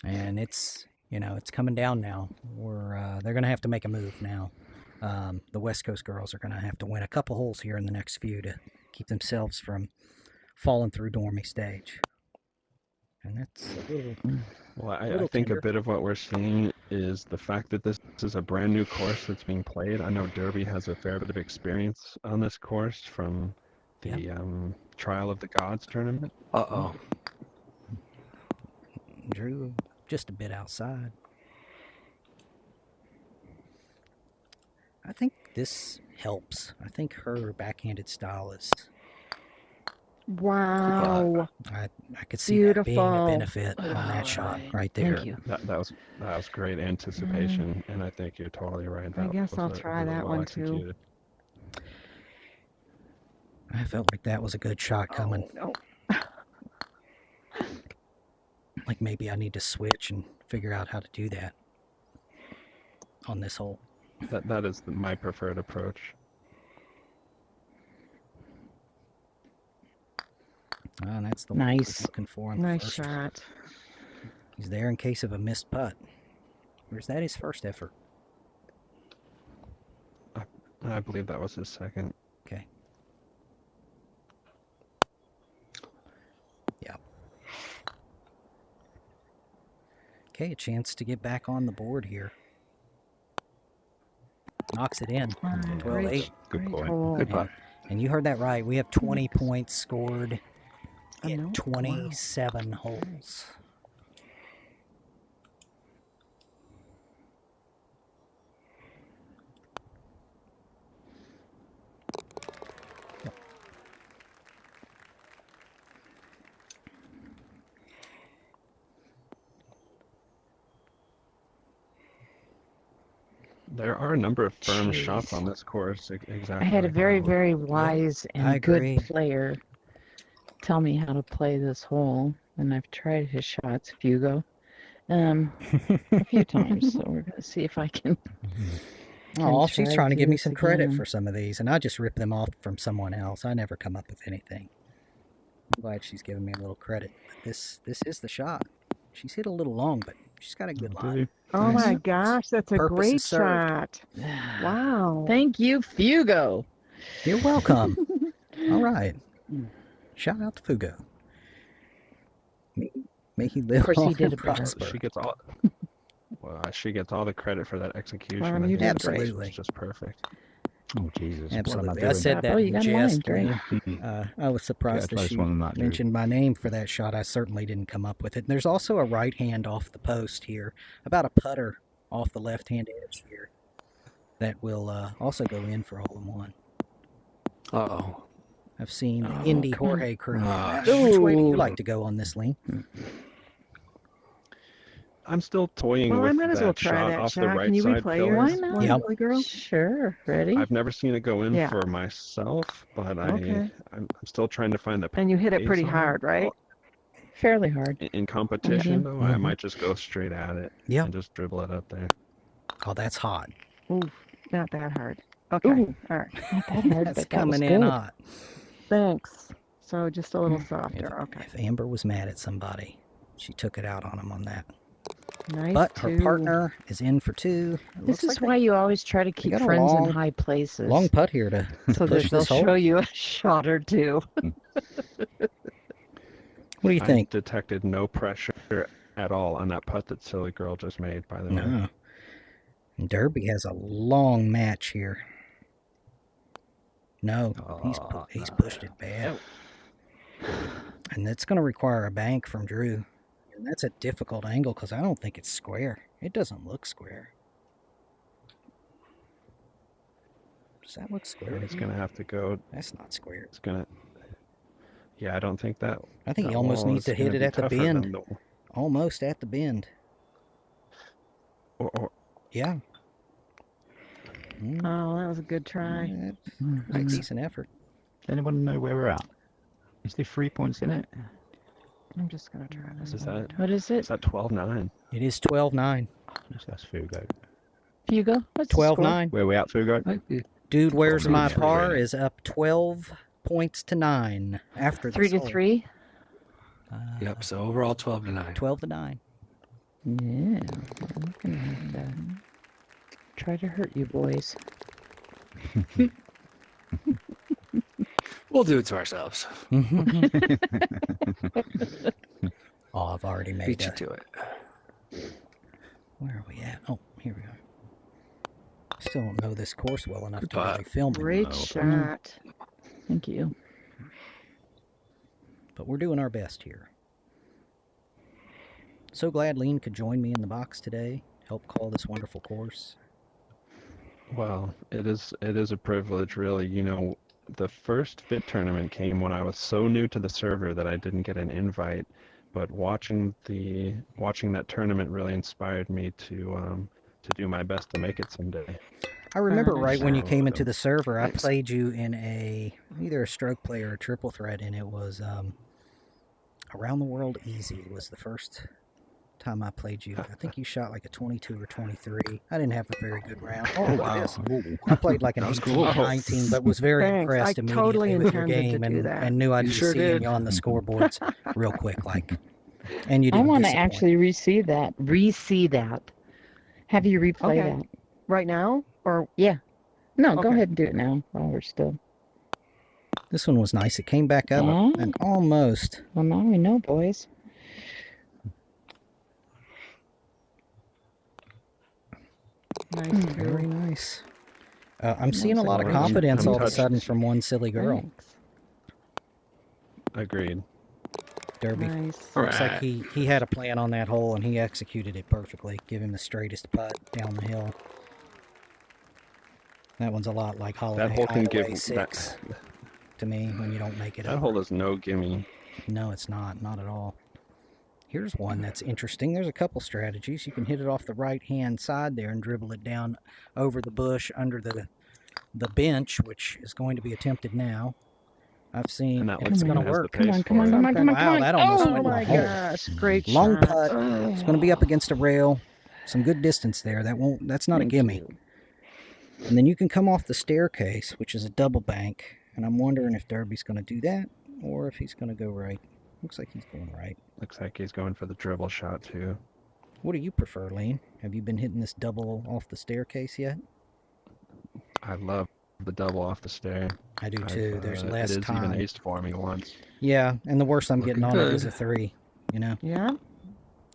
And it's coming down now. They're going to have to make a move now. The West Coast girls are going to have to win a couple holes here in the next few to keep themselves from falling through Dormy stage. And that's a little.
Well, I
Little
think
tender.
a bit of what we're seeing is the fact that this is a brand new course that's being played. I know Derby has a fair bit of experience on this course from the Trial of the Gods tournament.
Uh-oh.
Drew just a bit outside. I think this helps. I think her backhanded style is.
Wow.
I could see that being a
Beautiful.
benefit on that shot right there.
Thank you.
That was great anticipation, and I think you're totally right.
I
That
guess
was
I'll
a
try
really
that
well
one too.
executed.
I felt like that was a good shot coming.
Oh,
Like maybe I need to switch and figure out how to do that on this hole.
That is my preferred approach.
Oh, and that's the one
Nice.
I'm looking for on
no.
the
Nice
first.
shot.
He's there in case of a missed putt. Or is that his first effort?
I believe that was his second.
Okay. Yeah. Okay, a chance to get back on the board here. Knocks it in.
Wow,
12-8.
Good
great
point.
hole.
Good pot.
And you heard that right. We have 20 points scored
I
in
know.
27 holes.
There are a number of firm shots
Jeez.
on this course. Exactly.
I had a
like
very,
how-
very wise
I
and
agree.
good player tell me how to play this hole, and I've tried his shots, Fugo, a few times. So we're gonna see if I can.
Oh, she's
try
trying to
to
give
do
me
this
some credit
again.
for some of these, and I just rip them off from someone else. I never come up with anything. I'm glad she's giving me a little credit. But this is the shot. She's hit a little long, but she's got a good line.
Oh
Nice.
my gosh, that's a
Purpose is
great
served.
shot. Wow.
Thank you, Fugo.
You're welcome. All right. Shout out to Fugo. May he live
Of course, he
long
did
and
it better.
prosper.
She gets all. Well, she gets all the credit for that execution.
Mom,
I
you
think
did great.
Absolutely.
It's just perfect.
Oh Jesus! What am I
Absolutely. I
doing?
said that
Oh, you
in
got a line,
jest.
great.
I was surprised
Get a
that
close
she
one on that, dude.
mentioned my name for that shot. I certainly didn't come up with it. And there's also a right hand off the post here, about a putter off the left hand edge here, that will also go in for hole in one.
Uh-oh.
I've seen
Oh,
Indy
come on.
Jorge crew.
Ah,
Which way do you
Ooh.
like to go on this, Lean?
I'm still toying
Well,
with
I might as well
that
try
shot
that
off the
shot.
right
Can you
side
replay
pillar.
Why
yours,
not?
One
Yep.
Silly Girl?
Sure. Ready?
I've never seen it go in
Yeah.
for myself, but
Okay.
I'm still trying to find the
And you hit it
pace
pretty
on it.
hard, right?
Fairly hard.
In competition, though, I
Mhm.
might just go straight at it
Yep.
and just dribble it up there.
Oh, that's hot.
Ooh, not that hard. Okay.
Ooh.
All right.
Not that hard,
That's
but that was
coming in
good.
hot.
Thanks. So just a little
If,
softer. Okay.
if Amber was mad at somebody, she took it out on him on that.
Nice.
But her
two.
partner is in for two. It
This
looks
is
like
why you always try to keep
got a
friends
long-
in high places.
long putt here to
so
push
that they'll
this hole.
show you a shot or two.
What do you
I
think?
detected no pressure at all on that putt that Silly Girl just made, by the way.
No. And Derby has a long match here. No, he's pushed it bad. And it's going to require a bank from Drew. And that's a difficult angle because I don't think it's square. It doesn't look square. Does that look square?
It's going to have to go.
That's not square.
It's going to. Yeah, I don't think that.
I think
that
he almost
wall
needs
is
to hit
gonna
it
be
at the
tougher than
bend.
the-
Almost at the bend.
or
Yeah. Mm,
Oh, that was a good try.
that's a decent effort.
Does anyone know where we're at? Is there 3 points in it?
I'm just gonna try this.
is
one.
that
What is it?
12-9?
It is 12-9.
That's Fugo.
Fugo? What's the score?
12-9.
Where are we at, Fugo?
Dude, where's
Oh,
my
yeah.
par is up 12 points to 9 after the
3 to 3?
Yep, so overall 12-9.
12-9.
Yeah. I'm gonna have to try to hurt you boys.
We'll do it to ourselves.
Oh, I've already made
Beat you
it.
to it.
Where are we at? Oh, here we are. Still don't know this course well enough to
Goodbye.
really film it,
Great shot.
Thank you.
but we're doing our best here. So glad Lean could join me in the box today, help call this wonderful course.
Well, it is a privilege, really. You know, the first FHIT tournament came when I was so new to the server that I didn't get an invite. But watching that tournament really inspired me to do my best to make it someday.
I remember right when you
So,
came into the server, I
thanks.
played you in either a stroke play or a triple threat, and it was Around the World Easy was the first time I played you. I think you shot like a 22 or 23. I didn't have a very good round. Oh,
wow.
yes. I played like an
That was
18
cool.
or 19, but was very
Thanks.
impressed
I
immediately
totally
with your
intended to
game
do
and,
that.
and knew I'd
You
be
sure
seeing
did.
you on the scoreboards real quick. And you
I
didn't
want to
disappoint.
actually re-see that. Have you replay
Okay.
that?
Right now? Or
No, go
Okay.
ahead and do it now while we're still.
This one was nice. It came back up
Oh.
and almost.
Well, now we know, boys.
nice
Very
too.
nice. I'm seeing a lot of
I'm
confidence all of a
touched.
sudden from One Silly Girl.
Thanks.
Agreed.
Derby.
Nice.
Looks like
Right.
he had a plan on that hole and he executed it perfectly. Give him the straightest putt down the hill. That one's a lot like Holiday
That hole can
Hideaway
give
6 to me when you don't make it
that
up.
hole is no gimme.
No, it's not. Not at all. Here's one that's interesting. There's a couple strategies. You can hit it off the right-hand side there and dribble it down over the bush under the bench, which is going to be attempted now. I've seen,
And that
and
looks
it's
like
going
it
to
has
work.
the pace
Come on,
for
come
it.
on, come on,
Wow,
come on.
that almost
Oh
went in the
my
hole.
gosh, great
Long
shot.
putt. It's going to be up against a rail. Some good distance there. That's not a gimme. And then you can come off the staircase, which is a double bank. And I'm wondering if Derby's going to do that or if he's going to go right. Looks like he's going right.
Looks like he's going for the dribble shot too.
What do you prefer, Lean? Have you been hitting this double off the staircase yet?
I love the double off the stair.
I do too. There's less
it is
time.
even aced for me once.
Yeah, and the worst I'm getting
Looking
on it is
good.
a 3. You know?
Yeah.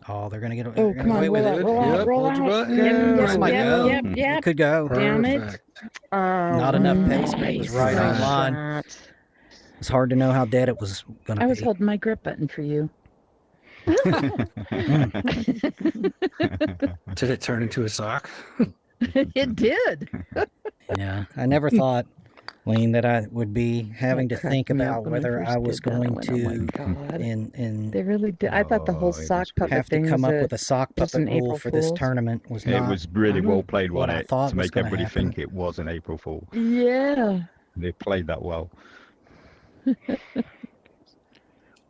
Oh, they're gonna get.
Oh,
They're
come
gonna
on,
away with
roll
it.
out, roll out,
Yep,
roll
hold your
out.
button.
Yep,
This
yep,
might
yep,
go.
yep,
It
yep.
could go.
Damn it.
Perfect.
Not enough pace, but it was
Nice.
right on
Great
line.
shot.
It's hard to know how dead it was gonna
I was
be.
holding my grip button for you.
Did it turn into a sock?
It did.
Yeah, I never thought, Lean, that I would be having to
That
think
cracked me up
about
when
whether
first
I was
did that.
going
went, "Oh my
to
God."
in
They really did. I thought the
Oh,
whole
it was
sock
great.
puppet
have to
thing
come
was
up
a,
with a sock
just
puppet
an
rule
April
for this
Fool's.
tournament was
It
not.
was really well played,
what
wasn't
I
it?
thought
To
was
make
gonna
everybody
happen.
think it was an April Fool.
Yeah.
They played that well.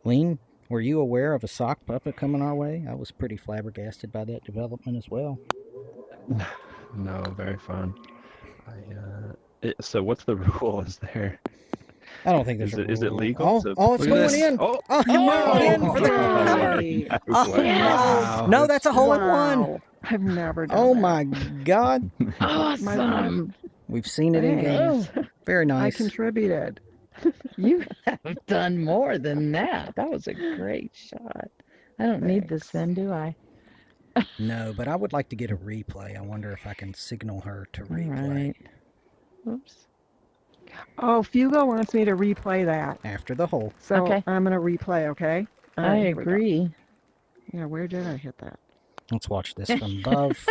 Lean, were you aware of a sock puppet coming our way? I was pretty flabbergasted by that development as well.
No, very fun. So what's the rule? Is there?
I don't think there's
Is
a
it is it
rule.
legal?
Oh,
to
it's
Look at
going
this.
in.
Oh,
Oh, he went in for the cover.
Yay.
Oh,
Yes.
no, that's a hole in one.
Wow. I've never done
Oh
that.
my God.
Awesome.
We've seen it in
Thanks.
game. Very
I
nice.
contributed.
You have done more than that. That was a great shot. I don't need this then, do I?
No, but I would like to get a replay. I wonder if I can signal her to
All
replay
right. Oops.
Oh, Fugo wants me to replay that.
after the hole.
So
Okay.
I'm going to replay, okay? All
I
right, here we go.
agree.
Yeah, where did I hit that?
Let's watch this from above.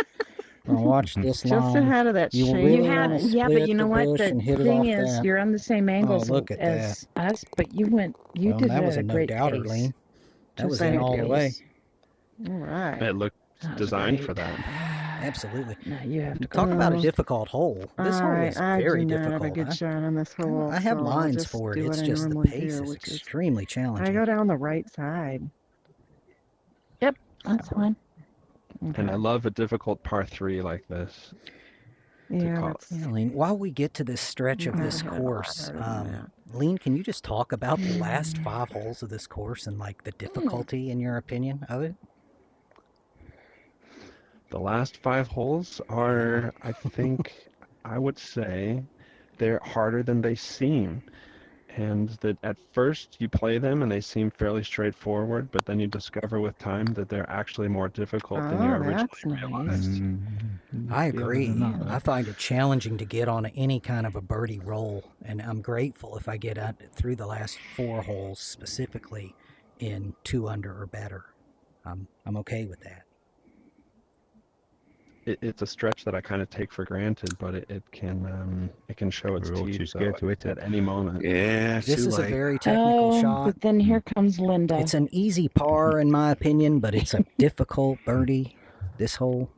We're gonna watch this
Just
line.
ahead of that
You will
shade.
really
You had,
wanna
yeah, but
split
you know
the
what?
bush
The
and hit it
thing
off
is,
that.
you're on the same angles
look at
as us, but you
Well,
did
that
it
was
at
a
a
no
great
doubter,
pace.
Lean. That was
Thank
in all the
you.
way.
All right.
it looked
That was
designed
great.
for that.
Absolutely.
Now you have to
Talk about a
Uh,
difficult hole. This
All
hole
right,
is
I
very
do not have a
difficult.
good shot on this hole.
I have
so I'll
lines
just
for it.
do
It's
what I
just the
normally
pace
do,
is
which is
extremely
I
challenging.
go down the right side.
That's fine.
And I love a difficult par 3 like this.
Yeah,
call-
that's
Yeah, Lean, while we get to this stretch of
Yeah,
this
hit it a lot
course,
harder than
Lean, can you just talk about the last 5 holes of this course and like the difficulty, in your opinion, of it?
The last 5 holes are, I think, I would say, they're harder than they seem. And that at first you play them and they seem fairly straightforward, but then you discover with time that they're actually more difficult than you
Oh,
originally
that's nice.
realized.
I
The other
agree.
than that,
I find it challenging to get on any kind of a birdie roll, and I'm grateful if I get out through the last 4 holes specifically in 2 under or better. I'm okay with that.
It's a stretch that I kind of take for granted, but it can show its
We're all too
teeth
scared to hit
at
it.
any moment.
Yeah,
This
too
is a
late.
very technical
Oh,
shot.
but then here comes Linda.
It's an easy par in my opinion, but it's a difficult birdie, this hole.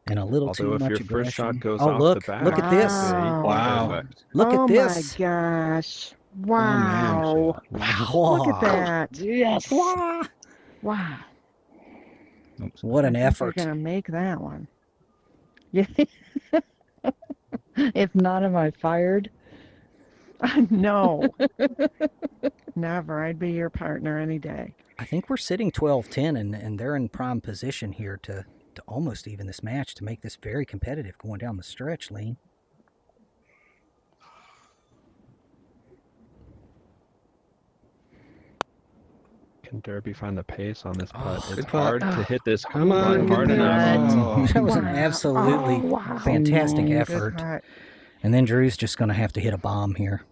And a little
Although
too
if
much
your
aggression.
first shot goes
oh,
off
look,
the bat,
look at this.
Wow.
Wow.
Perfect.
Look
oh
at this.
my gosh.
man.
Wow. Look at that.
Yes.
Wah.
Wow.
Oops.
What an
I think
effort.
We're going to make that one.
Yeah. If not, am I fired?
No. Never. I'd be your partner any day.
I think we're sitting 12-10, and they're in prime position here to almost even this match, to make this very competitive going down the stretch, Lean.
can Derby find the pace on this putt?
Oh,
It's
good putt.
hard to hit this
Come on,
hard
get
enough.
that.
Oh, that was an
Wow.
absolutely
Oh, wow.
fantastic
Nice.
Good
effort.
putt.
And then Drew's just going to have to hit a bomb here.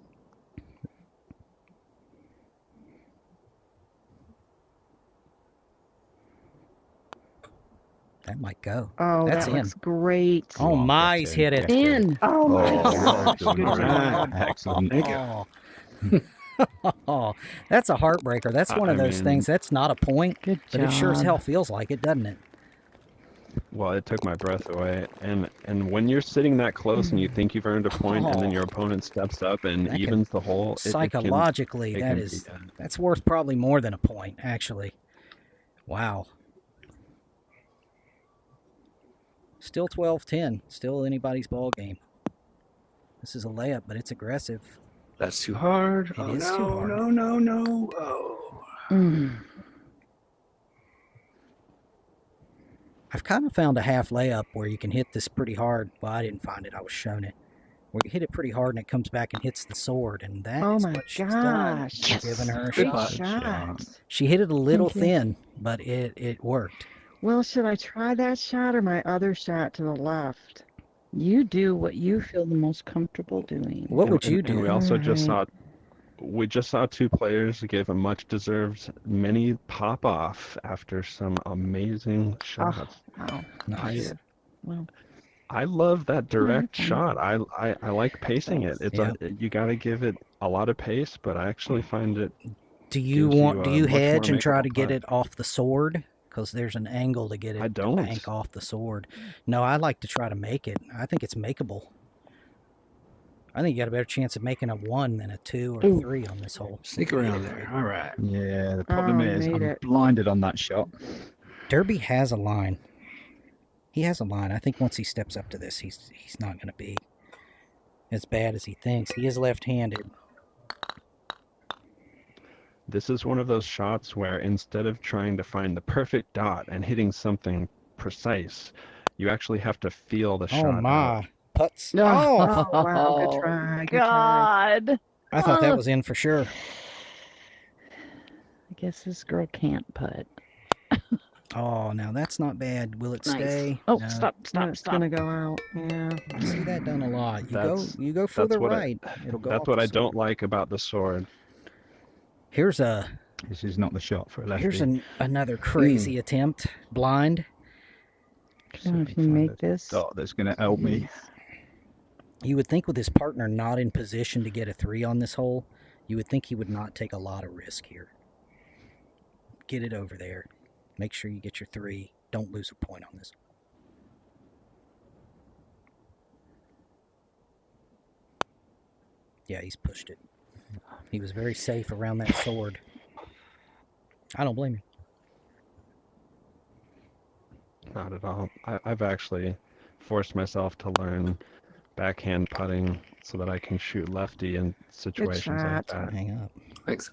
That might go.
Oh,
That's
that
in.
looks great.
Oh,
Oh,
my,
that's
he's hit
in.
it.
That's
In.
Oh my
Oh,
gosh.
good
Good
job.
job.
Excellent.
Thank you.
Oh. Oh, that's a heartbreaker. That's one of those things. That's not a point,
Good
but it sure as
job.
hell feels like it, doesn't it?
Well, it took my breath away. And when you're sitting that close and you think you've earned a point, and then your opponent steps up and
That can-
evens the hole,
Psychologically,
it
that
can
is
be,
that's worth probably more than a point, actually. Wow. Still 12-10. Still anybody's ball game. This is a layup, but it's aggressive.
That's too hard.
It
Oh
is
no,
too hard.
no. Oh.
I've kind of found a half layup where you can hit this pretty hard. Well, I didn't find it. I was shown it. Where you hit it pretty hard and it comes back and hits the sword, and that
Oh
is
my
what she's done.
gosh.
Yes. Giving her a
Good
shot.
shot.
She hit it a little
Thank you.
thin, but it worked.
Well, should I try that shot or my other shot to the left?
You do what you feel the most comfortable doing.
What would you
And
do?
we also just
Alright.
saw two players give a much deserved mini pop off after some amazing shots.
Wow.
Nice.
Well,
I love that direct
Mhm.
shot. I like pacing it. It's
Yeah.
you got to give it a lot of pace, but I actually find it.
Do you
Gives you
want? Do
a
you
much more
hedge and try to
makeable
get
putt.
it off the sword? Because there's an angle to get it
I
to
don't.
bank off the sword. No, I like to try to make it. I think it's makeable. I think you got a better chance of making a 1 than a 2 or
Ooh.
3 on this hole.
Sneak around there. All right.
Yeah, the problem is
made
I'm
it.
blinded on that shot.
Derby has a line. He has a line. I think once he steps up to this, he's not going to be as bad as he thinks. He is left-handed.
This is one of those shots where instead of trying to find the perfect dot and hitting something precise, you actually have to feel the
Oh
shot out.
my. Putts.
No.
Oh,
Oh, wow. Good try. Good try.
God.
I thought that was in for sure.
I guess this girl can't putt.
Oh, now that's not bad. Will it
Nice.
stay?
Oh,
No.
stop.
It's gonna go out. Yeah.
I see that done a lot.
That's-
You go further
that's what I-
right. It'll go
That's
off
what
the
I
sword.
don't like about the sword.
Here's
This is not the shot for a lefty.
here's another crazy attempt. Blind.
I don't know if you make this.
Dot that's going to help me.
You would think with his partner not in position to get a 3 on this hole, you would think he would not take a lot of risk here. Get it over there. Make sure you get your 3. Don't lose a point on this. Yeah, he's pushed it. He was very safe around that sword. I don't blame him.
Not at all. I've actually forced myself to learn backhand putting so that I can shoot lefty in situations like
shot.
that.
Hang up.
Thanks.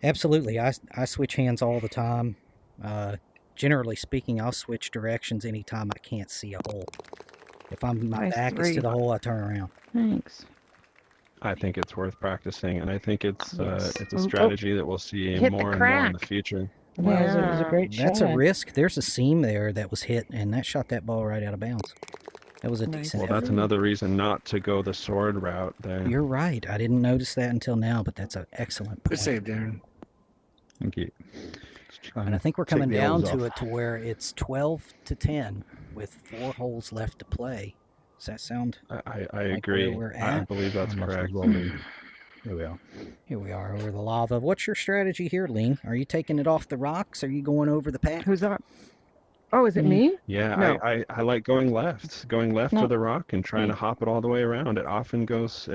Absolutely. I switch hands all the time. Generally speaking, I'll switch directions anytime I can't see a hole. If my
Nice
back is to
three.
the hole, I turn around.
Thanks.
I think it's worth practicing, and I think it's
Yes.
it's a
Oh,
strategy that we'll see
hit the
more and more in the
crack.
future.
Well, it was a
Yeah.
great
That's
shot.
a risk. There's a seam there that was hit, and that shot that ball right out of bounds. That was a
Nice.
decent
Well,
effort.
that's another reason not to go the sword route there.
You're right. I didn't notice that until now, but that's an excellent
Good
point.
save, Darren.
Thank you. Just try
And I think we're coming
take the
down
L's
to
off.
it to where it's 12-10 with 4 holes left to play. Does that sound?
I
Like where
agree.
we're
I
at?
believe that's
Must as
correct.
well be. Here we are.
Here we are over the lava. What's your strategy here, Lean? Are you taking it off the rocks? Or are you going over the path?
Who's up? Oh, is it
Me.
me?
Yeah,
No.
I like going left
No.
to the rock and trying to
Me.
hop it all the way around. It often gets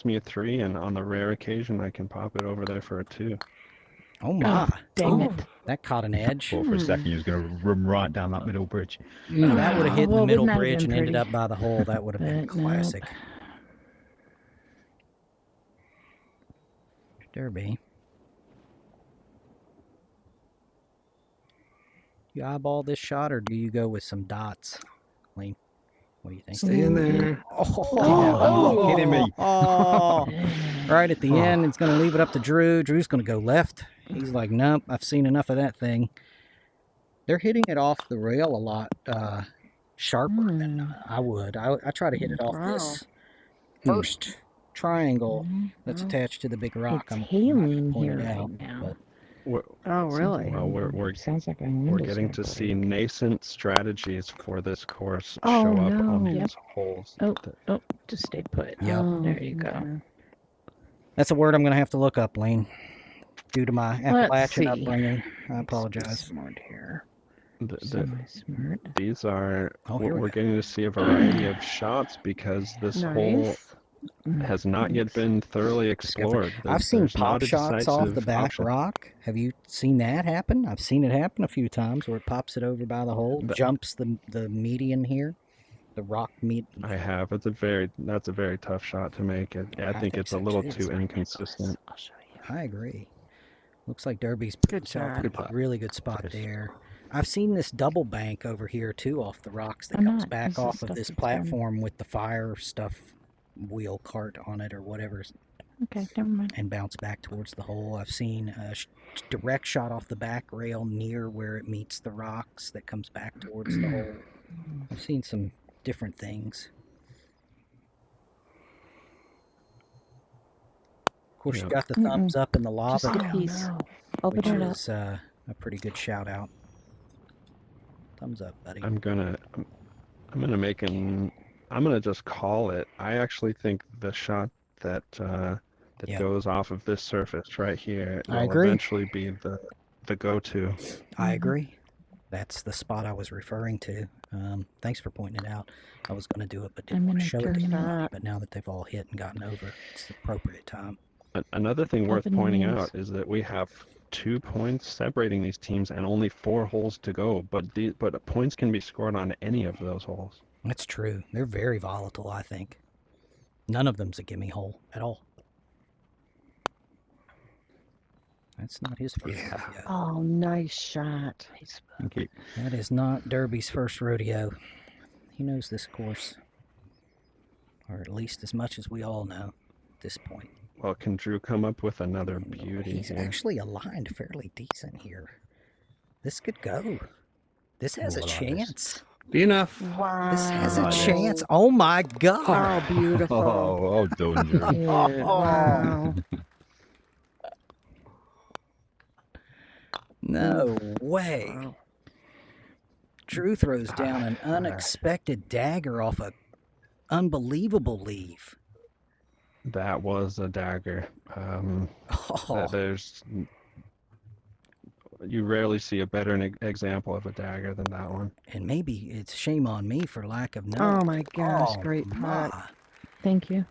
me a 3, and on the rare occasion I can pop it over there for a 2.
Oh my!
Dang
Oh.
it.
That caught an edge.
Thought for a second he was going to run right down that middle bridge.
If that would have hit
Well,
the middle
wouldn't that have
bridge
been
and ended
pretty?
up by the hole, that would have been
But nope.
classic. Derby. You eyeball this shot, or do you go with some dots, Lean? What do you think?
Stay in there.
Oh, kidding me.
Oh, right at the end, it's going to leave it up to Drew. Drew's going to go left. He's like, nope, I've seen enough of that thing. They're hitting it off the rail a lot sharper than I would. I try to hit it off this first triangle that's attached to the big rock.
It's
I'm not
hailing
gonna point
here
it out,
right now.
but
Oh, really?
Well, we're
Sounds like
we're getting to see nascent strategies for this course
Oh,
show up on
no.
these holes.
Oh, just stay put.
Yeah.
Oh,
There you go.
okay.
That's a word I'm going to have to look up, Lane. Due to my Appalachian
see.
upbringing, I
Let's be
apologize.
smart here.
The,
Semi-smart.
these are
Oh, here we
we're
go.
getting to see a variety of shots because this hole
Nice.
has not yet been thoroughly explored.
I've seen
There's not
pop
a
shots off the
decisive
back
option.
rock. Have you seen that happen? I've seen it happen a few times where it pops it over by the hole,
But-
jumps the median here, the rock meet.
I have. That's a very tough shot to make. I think it's a
so
little
too.
too inconsistent.
I'll show you.
I agree. Looks like Derby's
Good
put himself
shot.
in
Good
a
putt.
really good spot
Yes.
there. I've seen this double bank over here too off the rocks that
I'm
comes
not.
back
This is
off of
stuff
this
that's fun.
platform with the fire stuff wheel cart on it or whatever
Okay, never mind.
and bounce back towards the hole. I've seen a direct shot off the back rail near where it meets the rocks that comes back towards the hole. I've seen some different things. Of course, you
Yep.
got the thumbs up in the
Just
lava,
a piece. Open
which
it up.
is a pretty good shout out. Thumbs up, buddy.
I'm gonna make I'm gonna just call it. I actually think the shot that
Yep.
goes off of this surface right here
I
will
agree.
eventually be the go-to.
I agree. That's the spot I was referring to. Thanks for pointing it out. I was going to do it, but
I'm
didn't want to
gonna
show it
turn
to
it
anybody.
up.
But now that they've all hit and gotten over, it's the appropriate time.
Another thing worth
Open your
pointing
knees.
out is that we have 2 points separating these teams and only 4 holes to go, but points can be scored on any of those holes.
That's true. They're very volatile, I think. None of them's a gimme hole at all. That's not his first rodeo.
Oh, nice shot.
Okay.
That is not Derby's first rodeo. He knows this course. Or at least as much as we all know at this point.
Well, can Drew come up with another beauty
He's
here?
actually aligned fairly decent here. This could go. This has a
Well,
chance.
Be enough.
Wow.
This has a
Wow.
chance. Oh my God.
Oh, beautiful.
Oh, well done, Drew.
Yeah.
Wow.
No way.
Wow.
Drew throws down an unexpected dagger off a unbelievable leave.
That was a dagger.
Oh,
You rarely see a better example of a dagger than that one.
and maybe it's shame on me for lack of knowing.
Oh my gosh,
Oh,
great putt.
my.
Thank you.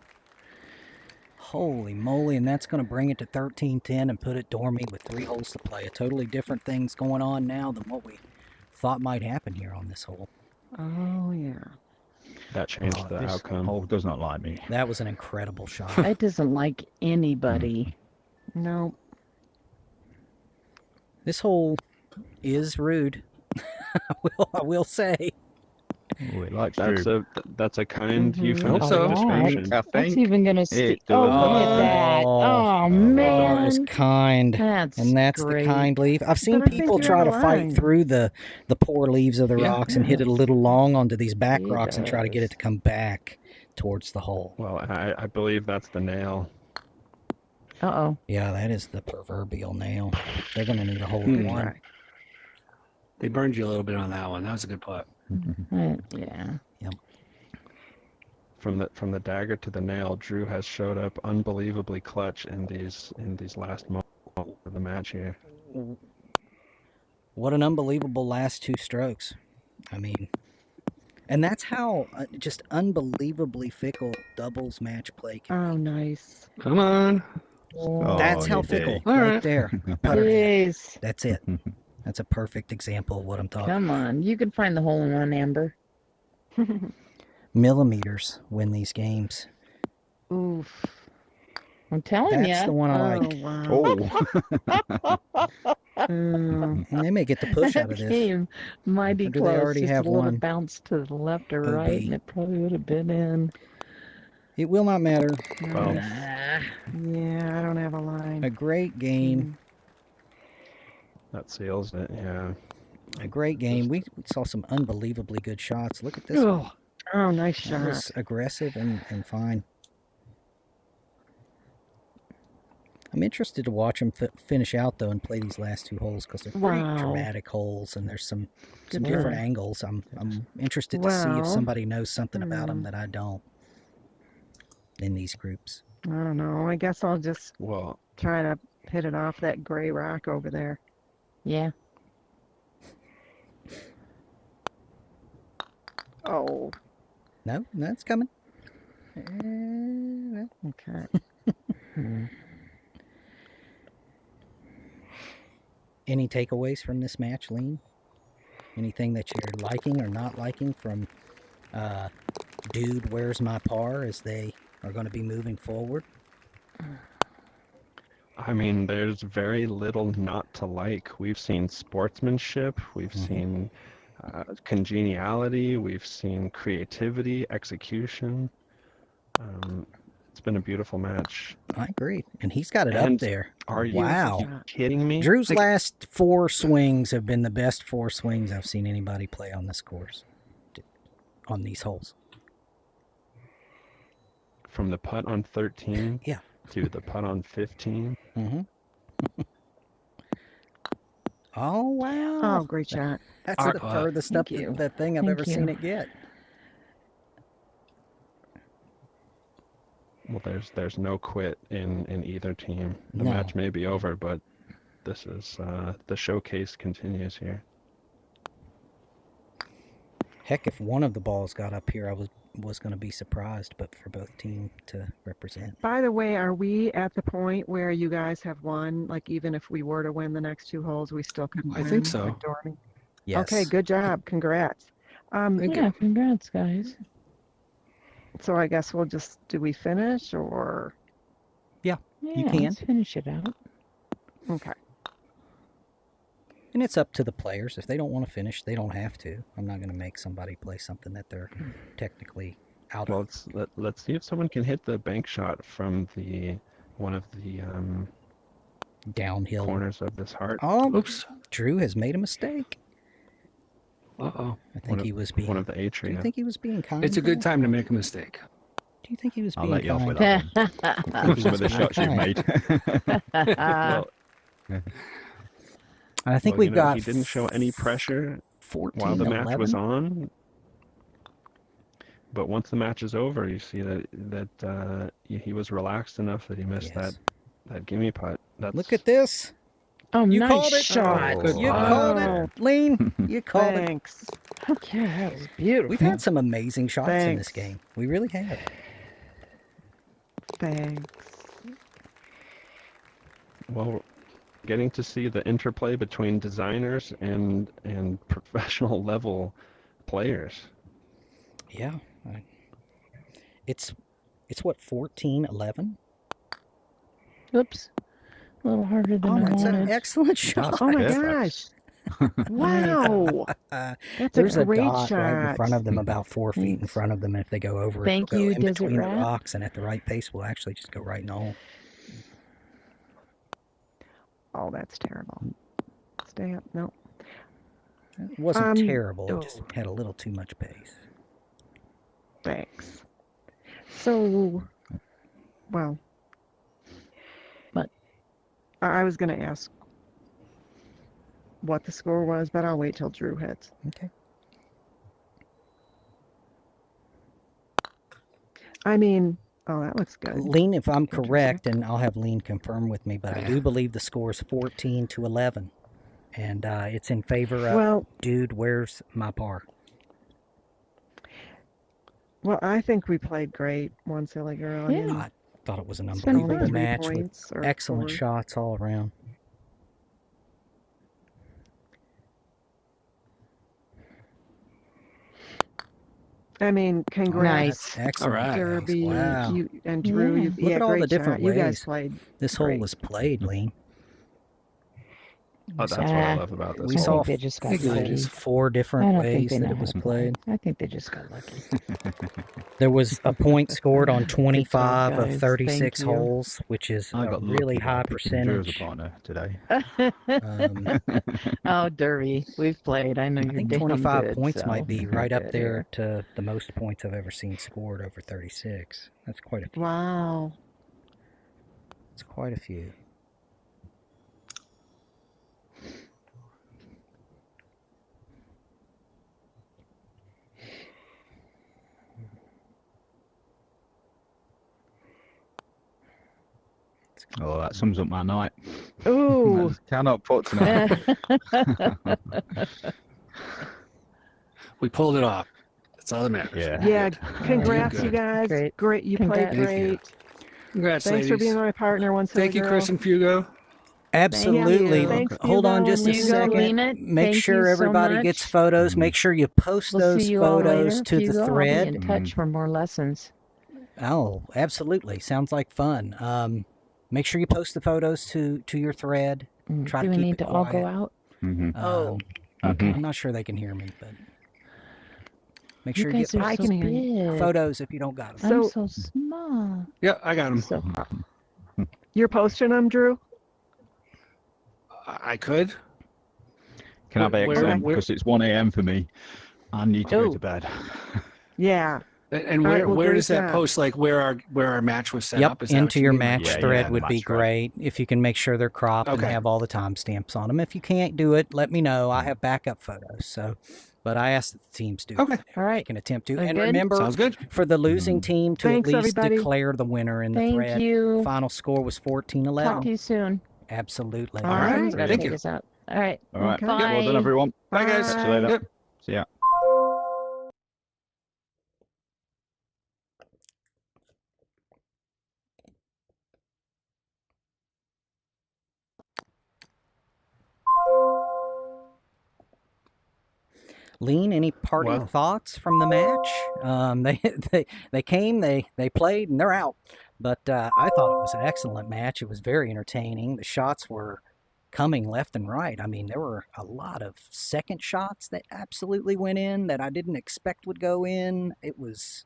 Holy moly, and that's going to bring it to 13-10 and put it dormy with 3 holes to play. A totally different thing's going on now than what we thought might happen here on this hole.
Oh yeah.
That changed the
This
outcome.
hole does not like me.
That was an incredible shot.
It doesn't like anybody.
No.
This hole is rude. I will say.
Oh, it likes Drew.
That's a kind
Mhm.
euphemistic
Hope so.
description.
I
That's
think
even gonna stick.
it
Oh,
does.
look at that! Oh
That
man,
was kind.
that's
And that's
great.
the kind leaf. I've seen
But I think
people
you're
try
out
to
of
fight
line.
through the poor leaves of the
Yeah.
rocks and hit it a little long onto these back
He
rocks and try to get
does.
it to come back towards the hole.
Well, I believe that's the nail.
Uh
Yeah, that is the proverbial nail. They're going to need a hole
Hmm.
in one.
They burned you a little bit on that one. That was a good putt.
oh. Yeah.
From the dagger to the nail, Drew has showed up unbelievably clutch in these last moments of the match here.
What an unbelievable last 2 strokes. I mean, and that's how just unbelievably fickle doubles match play can
Oh, nice.
Come on.
Oh,
That's how
he
fickle,
did.
All
right
right.
there. Putter hand.
Jeez.
That's it. That's a perfect example of what I'm talking.
Come on, you can find the hole in one, Amber.
Millimeters win these games.
Oof.
I'm telling
That's
you.
the one I like.
Oh, wow.
Oh,
Mm.
And they may get the push out
That
of this.
game might be
Or do they
close.
already
Just
have
a little
one?
bounce to the left or
OB.
right, and it probably would have been in.
It will not matter.
Well,
Nah.
Yeah, I don't have a line.
A great game.
that seals it. Yeah.
A great game. We saw some unbelievably good shots. Look at this one.
Oh, nice
That
shot.
was aggressive and fine. I'm interested to watch them finish out, though, and play these last 2 holes because they're pretty
Wow.
dramatic holes, and there's some
Good
different
work.
angles. I'm interested to see if
Well,
somebody knows something about them that I don't in these groups.
I don't know. I guess I'll just
Well,
try to hit it off that gray rock over there.
Yeah.
Oh,
No, that's coming. Eh,
okay.
Any takeaways from this match, Lean? Anything that you're liking or not liking from Dude, Where's My Par as they are going to be moving forward?
I mean, there's very little not to like. We've seen sportsmanship, we've seen congeniality, we've seen creativity, execution. It's been a beautiful match.
I agree. And he's got it up
And
there.
are you
Wow.
kidding me?
Drew's
Like,
last 4 swings have been the best 4 swings I've seen anybody play on this course, on these holes.
from the putt on 13
Yeah.
to the putt on 15.
Mm-hmm. Oh, wow.
Oh, great shot.
That's the furthest up
you.
the thing I've
Thank
ever seen
you.
it get.
Well, there's no quit in either team. The
No.
match may be over, but this is the showcase continues here.
Heck, if one of the balls got up here, I was going to be surprised, but for both teams to represent.
By the way, are we at the point where you guys have won? Like, even if we were to win the next 2 holes, we still could win?
I think so.
Like Dormy?
Yes.
Okay, good job. Congrats.
Thank
Yeah,
you.
congrats, guys.
So I guess we'll just, do we finish or?
Yeah,
can.
let's finish it out.
Okay.
And it's up to the players. If they don't want to finish, they don't have to. I'm not going to make somebody play something that they're technically out
Well,
of.
let's see if someone can hit the bank shot from one of the
Downhill.
corners of this heart.
Oh,
Oops.
Drew has made a mistake.
Uh-oh.
I think he was being.
One of the A
Do you
trio.
think he was being kind?
It's a good
there?
time to make a mistake.
Do you think he was
I'll
being
let you off
kind?
with that one.
He
Some of
was
the
being
shots you've
kind.
made.
Well,
And I think
well,
we've got
he didn't show any pressure
14,
while the match
11.
was on. But once the match is over, you see that he was relaxed enough that he missed
Yes.
that gimme putt. That's
Look at this.
Oh,
You
nice
called it.
shot.
Oh,
You
wow.
called it, Lean. You called it.
Thanks.
Yeah, that was beautiful.
We've had some amazing shots in this
Thanks.
game. We really have.
Thanks.
well, getting to see the interplay between designers and professional level players.
Yeah. It's what, 14, 11?
Oops. A little harder than
Oh,
I
That's an
wanted.
excellent shot.
Oh my
Perfect.
gosh. Wow. That's
There's
a
a
great
dot
shot.
right in front of them, about 4 feet in
Thanks.
front of them. And if they go over
Thank
it, it'll go
you,
in
Desert
between the
Rat.
rocks, and at the right pace, we'll actually just go right in the hole.
Oh, that's terrible. Stay up. No.
It wasn't terrible. It
oh.
just had a little too much pace.
Thanks. So, well.
What?
I was going to ask what the score was, but I'll wait till Drew hits.
Okay.
I mean, oh, that looks good.
Lean, if I'm
Interesting.
correct, and I'll have Lean confirm with me, but I do believe the score is 14 to 11. And it's in favor of
Well,
Dude, Where's My Par?
I think we played great, One Silly Girl. I
Yeah.
mean,
I thought it was an
it's been only
unbelievable
3
match with
points or
excellent
4.
shots all around.
I mean, congrats,
Nice.
Excellent.
All right.
Derby,
Wow.
you and Drew.
Yeah.
You,
Look
yeah,
at all the
great
different
shot. You guys
ways
played.
This hole
Great.
was played, Lean.
Oh, that's what I love about this.
We
I
saw
think they just got
Thank you,
lucky.
ladies.
4
I
different
don't think
ways
they
that
know
it
how
was
to play.
played.
I think they just got lucky.
There was a point scored on 25
guys.
of 36
Thank you.
holes, which is
I
a
got
really
lucky by
high
picking Drew as a
percentage.
partner today.
Oh, Derby, we've played. I know
I
you're
think
damn
25
good,
points
so
might be
you're
right up
good
there
here.
to the most points I've ever seen scored over 36. That's quite a few.
Wow.
It's quite a few.
Oh, that sums up my night.
Ooh.
Cannot put tonight.
We pulled it off. That's all that matters.
Yeah.
Yeah,
Good.
congrats,
Good.
you guys.
Great.
Great, you played
Congrats.
Thank you.
great.
Congrats,
Thanks for
ladies.
being my partner, One Silly
Thank you,
Girl.
Chris and Fugo.
Absolutely.
you.
Thanks,
Hold on
Hugo
just
and
a
Hugo,
second.
Lena,
Make
thank
sure
you so
everybody gets
much.
photos.
Mhm.
Make sure you post
We'll
those
see you all
photos
later.
to the
Hugo, I'll be
thread.
in touch for more lessons.
Oh, absolutely. Sounds like fun. Make sure you post the photos to your thread. Try
Do
to
we
keep
need
it
to all go
quiet.
out?
Mm-hmm.
Oh,
Okay.
Mhm.
I'm not sure they can hear me, but make
You
sure you
guys
get
are
I
so
can hear you.
big.
photos if you don't got them.
I'm
So-
so small.
Yeah, I got them.
So
you're posting them, Drew?
I could.
Can I be
Where-
exempt?
where-
Because it's 1 a.m. for me. I need to go
Oh.
to bed.
Yeah.
And
All
where
right, well,
where
great
does that
job.
post, like where our match was set
Yep,
up? Is that
into
what you
your
mean? Like,
match
Yeah,
thread
yeah,
would be
match thread.
great if you can make sure they're cropped and
Okay.
have all the timestamps on them. If you can't do it, let me know. I have backup photos. So, but I ask that the teams do
Okay.
it.
All right.
They can attempt to.
Very
And
good.
remember,
Sounds good.
for the losing team to
Thanks,
at least
everybody.
declare the winner in the
Thank
thread.
you.
Final score was 14-11.
Talk to you soon.
Absolutely.
All
All
right.
right.
Gotta
Thank
take
you.
us out. All right.
All right.
Okay.
Bye.
Well done, everyone.
Bye, guys.
Catch you later.
Yep.
See ya.
Lean, any parting
Well-
thoughts from the match? They came, they played, and they're out. But I thought it was an excellent match. It was very entertaining. The shots were coming left and right. I mean, there were a lot of second shots that absolutely went in that I didn't expect would go in. It was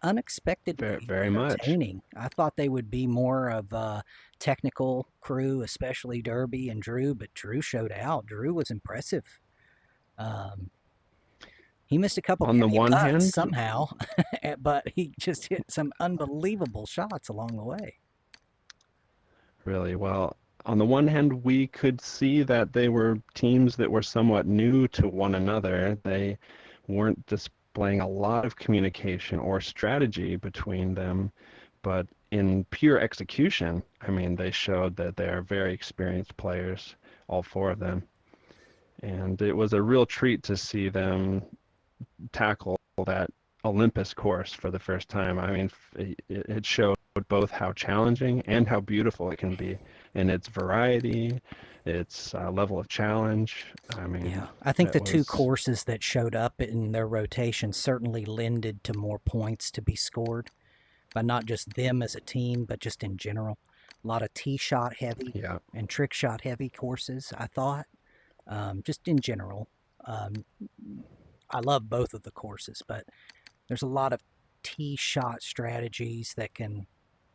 unexpectedly
Very much.
entertaining. I thought they would be more of a technical crew, especially Derby and Drew, but Drew showed out. Drew was impressive. He missed a couple
On the
penny
one
putts
hand-
somehow, but he just hit some unbelievable shots along the way.
Really well. On the one hand, we could see that they were teams that were somewhat new to one another. They weren't displaying a lot of communication or strategy between them, but in pure execution, I mean, they showed that they are very experienced players, all four of them. And it was a real treat to see them tackle that Olympus course for the first time. I mean, it showed both how challenging and how beautiful it can be in its variety, its level of challenge. I mean,
Yeah, I think the
it
two
was-
courses that showed up in their rotation certainly lended to more points to be scored by not just them as a team, but just in general. A lot of tee shot heavy
Yeah,
and trick shot heavy courses, I thought. Just in general. I love both of the courses, but there's a lot of tee shot strategies that can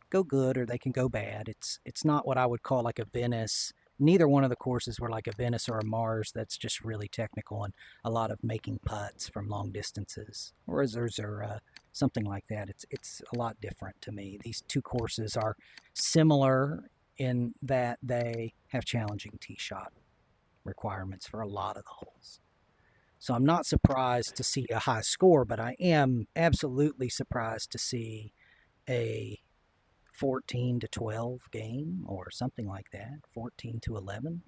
go good or they can go bad. It's not what I would call like a Venice. Neither one of the courses were like a Venice or a Mars that's just really technical and a lot of making putts from long distances. Or Azures or something like that. It's a lot different to me. These two courses are similar in that they have challenging tee shot requirements for a lot of the holes. So I'm not surprised to see a high score, but I am absolutely surprised to see a 14-12 game or something like that. 14-11.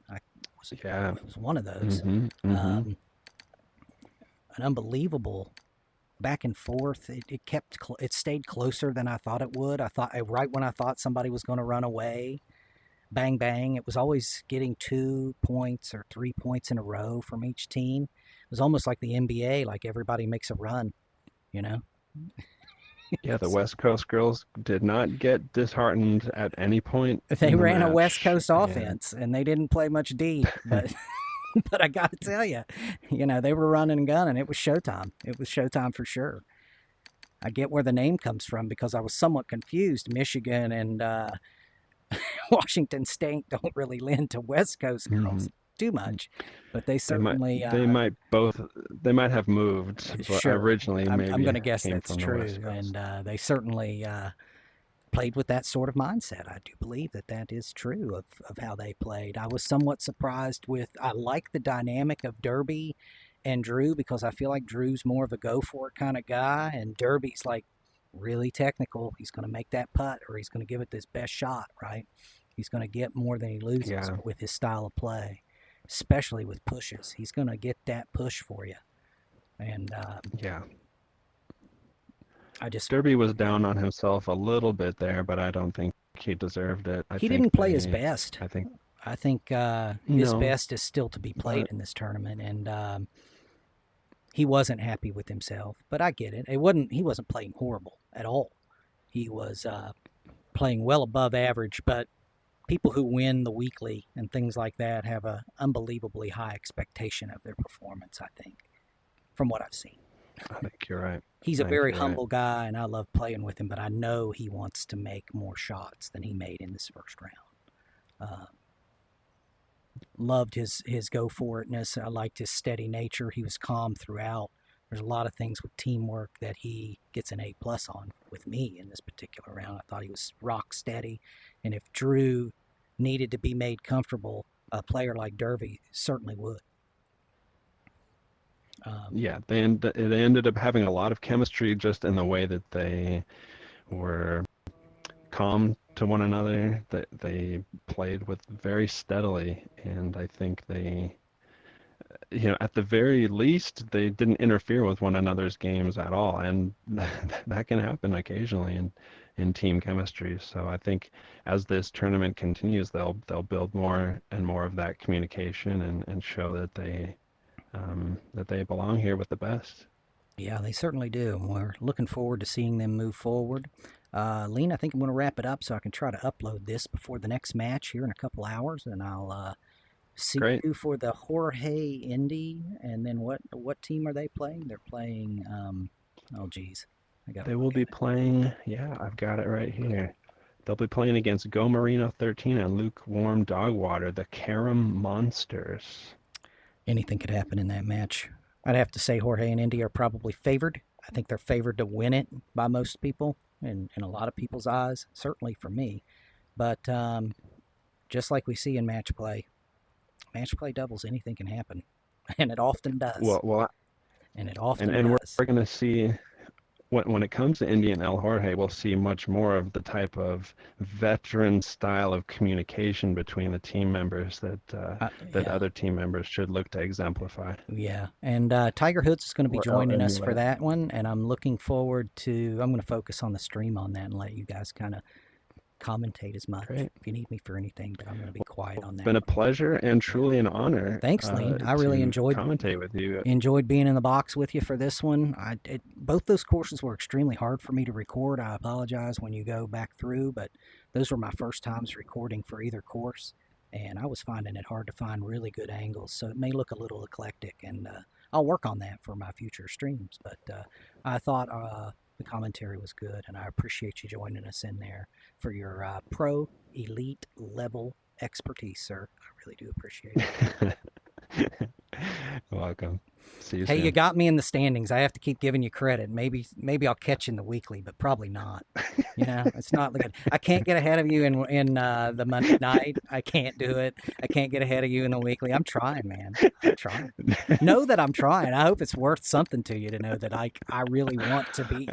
yeah.
It was one of those.
Mhm, mhm.
An unbelievable back and forth. It stayed closer than I thought it would. I thought right when I thought somebody was going to run away, bang bang. It was always getting 2 points or 3 points in a row from each team. It was almost like the NBA, like everybody makes a run, you know.
Yeah, the West Coast girls did not get disheartened at any point.
They
in the
ran a
match.
West Coast
And
offense, and they didn't play much D, but but I got to tell you, they were running and gunning. It was showtime. It was showtime for sure. I get where the name comes from because I was somewhat confused. Michigan and Washington State don't really lend to West Coast girls too much, but they certainly
they might have moved, but
Sure.
originally
I'm
maybe
going to guess
came
that's
from the
true,
West Coast.
and they certainly played with that sort of mindset. I do believe that is true of how they played. I was somewhat surprised I like the dynamic of Derby and Drew because I feel like Drew's more of a go for it kind of guy, and Derby's like really technical. He's going to make that putt, or he's going to give it his best shot, right? He's going to get more than he loses
Yeah.
with his style of play, especially with pushes. He's going to get that push for you. And
Yeah.
I just
Derby was down on himself a little bit there, but I don't think he deserved it.
he didn't play his best.
I think
his
No,
best is still to be played
but
in this tournament, and he wasn't happy with himself. But I get it. He wasn't playing horrible at all. He was playing well above average. But people who win the weekly and things like that have a unbelievably high expectation of their performance, I think, from what I've seen.
I think you're right.
He's a
I think
very
you're right.
humble guy, and I love playing with him, but I know he wants to make more shots than he made in this first round. Loved his go-for-itness. I liked his steady nature. He was calm throughout. There's a lot of things with teamwork that he gets an A+ on with me in this particular round. I thought he was rock steady, and if Drew needed to be made comfortable, a player like Derby certainly would.
Yeah, they ended up having a lot of chemistry just in the way that they were calm to one another. That they played with very steadily, and I think they, at the very least, they didn't interfere with one another's games at all, and that can happen occasionally in team chemistry. So I think as this tournament continues, they'll build more and more of that communication and show that they belong here with the best.
Yeah, they certainly do. We're looking forward to seeing them move forward. Lean, I think I'm going to wrap it up so I can try to upload this before the next match here in a couple hours, and I'll see
Great.
you for the Jorge Indy. And then what team are they playing? They're playing. Oh, geez,
They will be playing. Yeah, I've got it right here. They'll be playing against Go Marino 13 and Lukewarm Dogwater, the Karam Monsters.
Anything could happen in that match. I'd have to say Jorge and Indy are probably favored. I think they're favored to win it by most people, in a lot of people's eyes, certainly for me. But just like we see in match play doubles, anything can happen, and it often does.
Well,
and it often
and
does.
we're going to see when it comes to Indy and El Jorge, we'll see much more of the type of veteran style of communication between the team members that
Yeah.
other team members should look to exemplify.
Yeah, and Tiger Hoods is going to be
Or
joining us for
anyway.
that one, and I'm looking forward to. I'm going to focus on the stream on that and let you guys kind of commentate as much
Great.
if you need me for anything. But I'm going to be quiet on
It's
that.
been a pleasure and truly an honor.
Thanks, Lean. I really
to
enjoyed
commentate with you.
Enjoyed being in the box with you for this one. Both those courses were extremely hard for me to record. I apologize when you go back through, but those were my first times recording for either course, and I was finding it hard to find really good angles, so it may look a little eclectic, and I'll work on that for my future streams. But I thought the commentary was good, and I appreciate you joining us in there for your pro elite level expertise, sir. I really do appreciate it.
Welcome. See you
Hey,
soon.
you got me in the standings. I have to keep giving you credit. Maybe I'll catch you in the weekly, but probably not. It's not good. I can't get ahead of you in the Monday night. I can't do it. I can't get ahead of you in the weekly. I'm trying, man. I'm trying. Know that I'm trying. I hope it's worth something to you to know that I really want to be,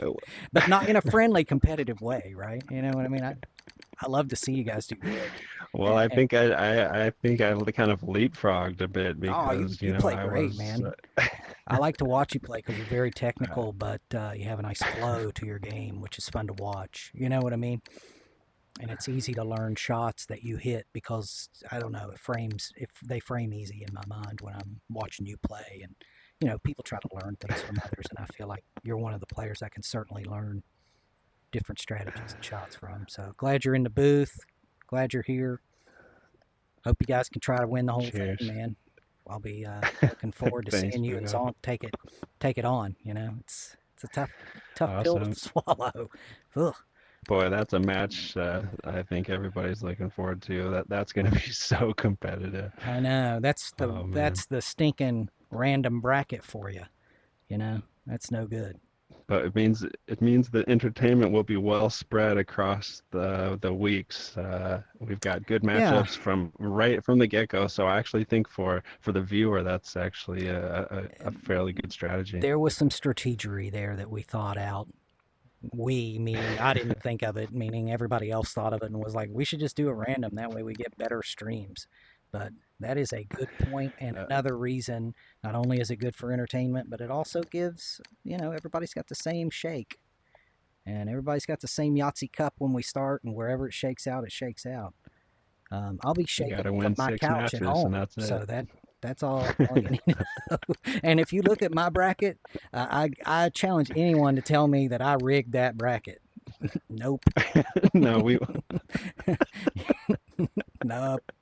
but not in a friendly, competitive way, right? You know what I mean? I love to see you guys do good.
Well, I think I kind of leapfrogged a bit because
you play
I
great,
was,
man. I like to watch you play because you're very technical, but you have a nice flow to your game, which is fun to watch. You know what I mean? And it's easy to learn shots that you hit because I don't know, if they frame easy in my mind when I'm watching you play. And people try to learn things from others, and I feel like you're one of the players I can certainly learn different strategies and shots from. So glad you're in the booth. Glad you're here. Hope you guys can try to win the whole
Cheers.
thing, man. I'll be looking forward to
Thanks,
seeing you and
Bruno.
Zonk take it on. It's a tough pill to
Awesome.
swallow. Ugh.
Boy, that's a match I think everybody's looking forward to. That's going to be so competitive.
I know that's
Oh, man.
that's the stinking random bracket for you. That's no good.
But it means the entertainment will be well spread across the weeks. We've got good matchups from the get-go. So I actually think for the viewer, that's actually a fairly good strategy.
There was some strategery there that we thought out we, meaning I didn't think of it, meaning everybody else thought of it and was like, we should just do a random. That way we get better streams. But that is a good point, and another reason. Not only is it good for entertainment, but it also gives, everybody's got the same shake. And everybody's got the same Yahtzee cup when we start, and wherever it shakes out, it shakes out. I'll be shaking from my couch at home, so that's all you need to know. And if you look at my bracket, I challenge anyone to tell me that I rigged that bracket. Nope.
No,
Nope.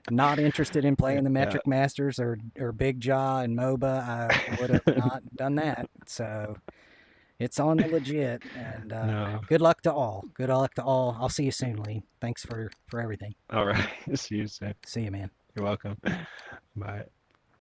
Not interested in playing the Metric Masters or Big Jaw and MOBA. I would have not done that. So it's on the legit. And good luck to all. Good luck to all. I'll see you soon, Lee. Thanks for everything.
All right. See you soon.
See you, man.
You're welcome. Bye.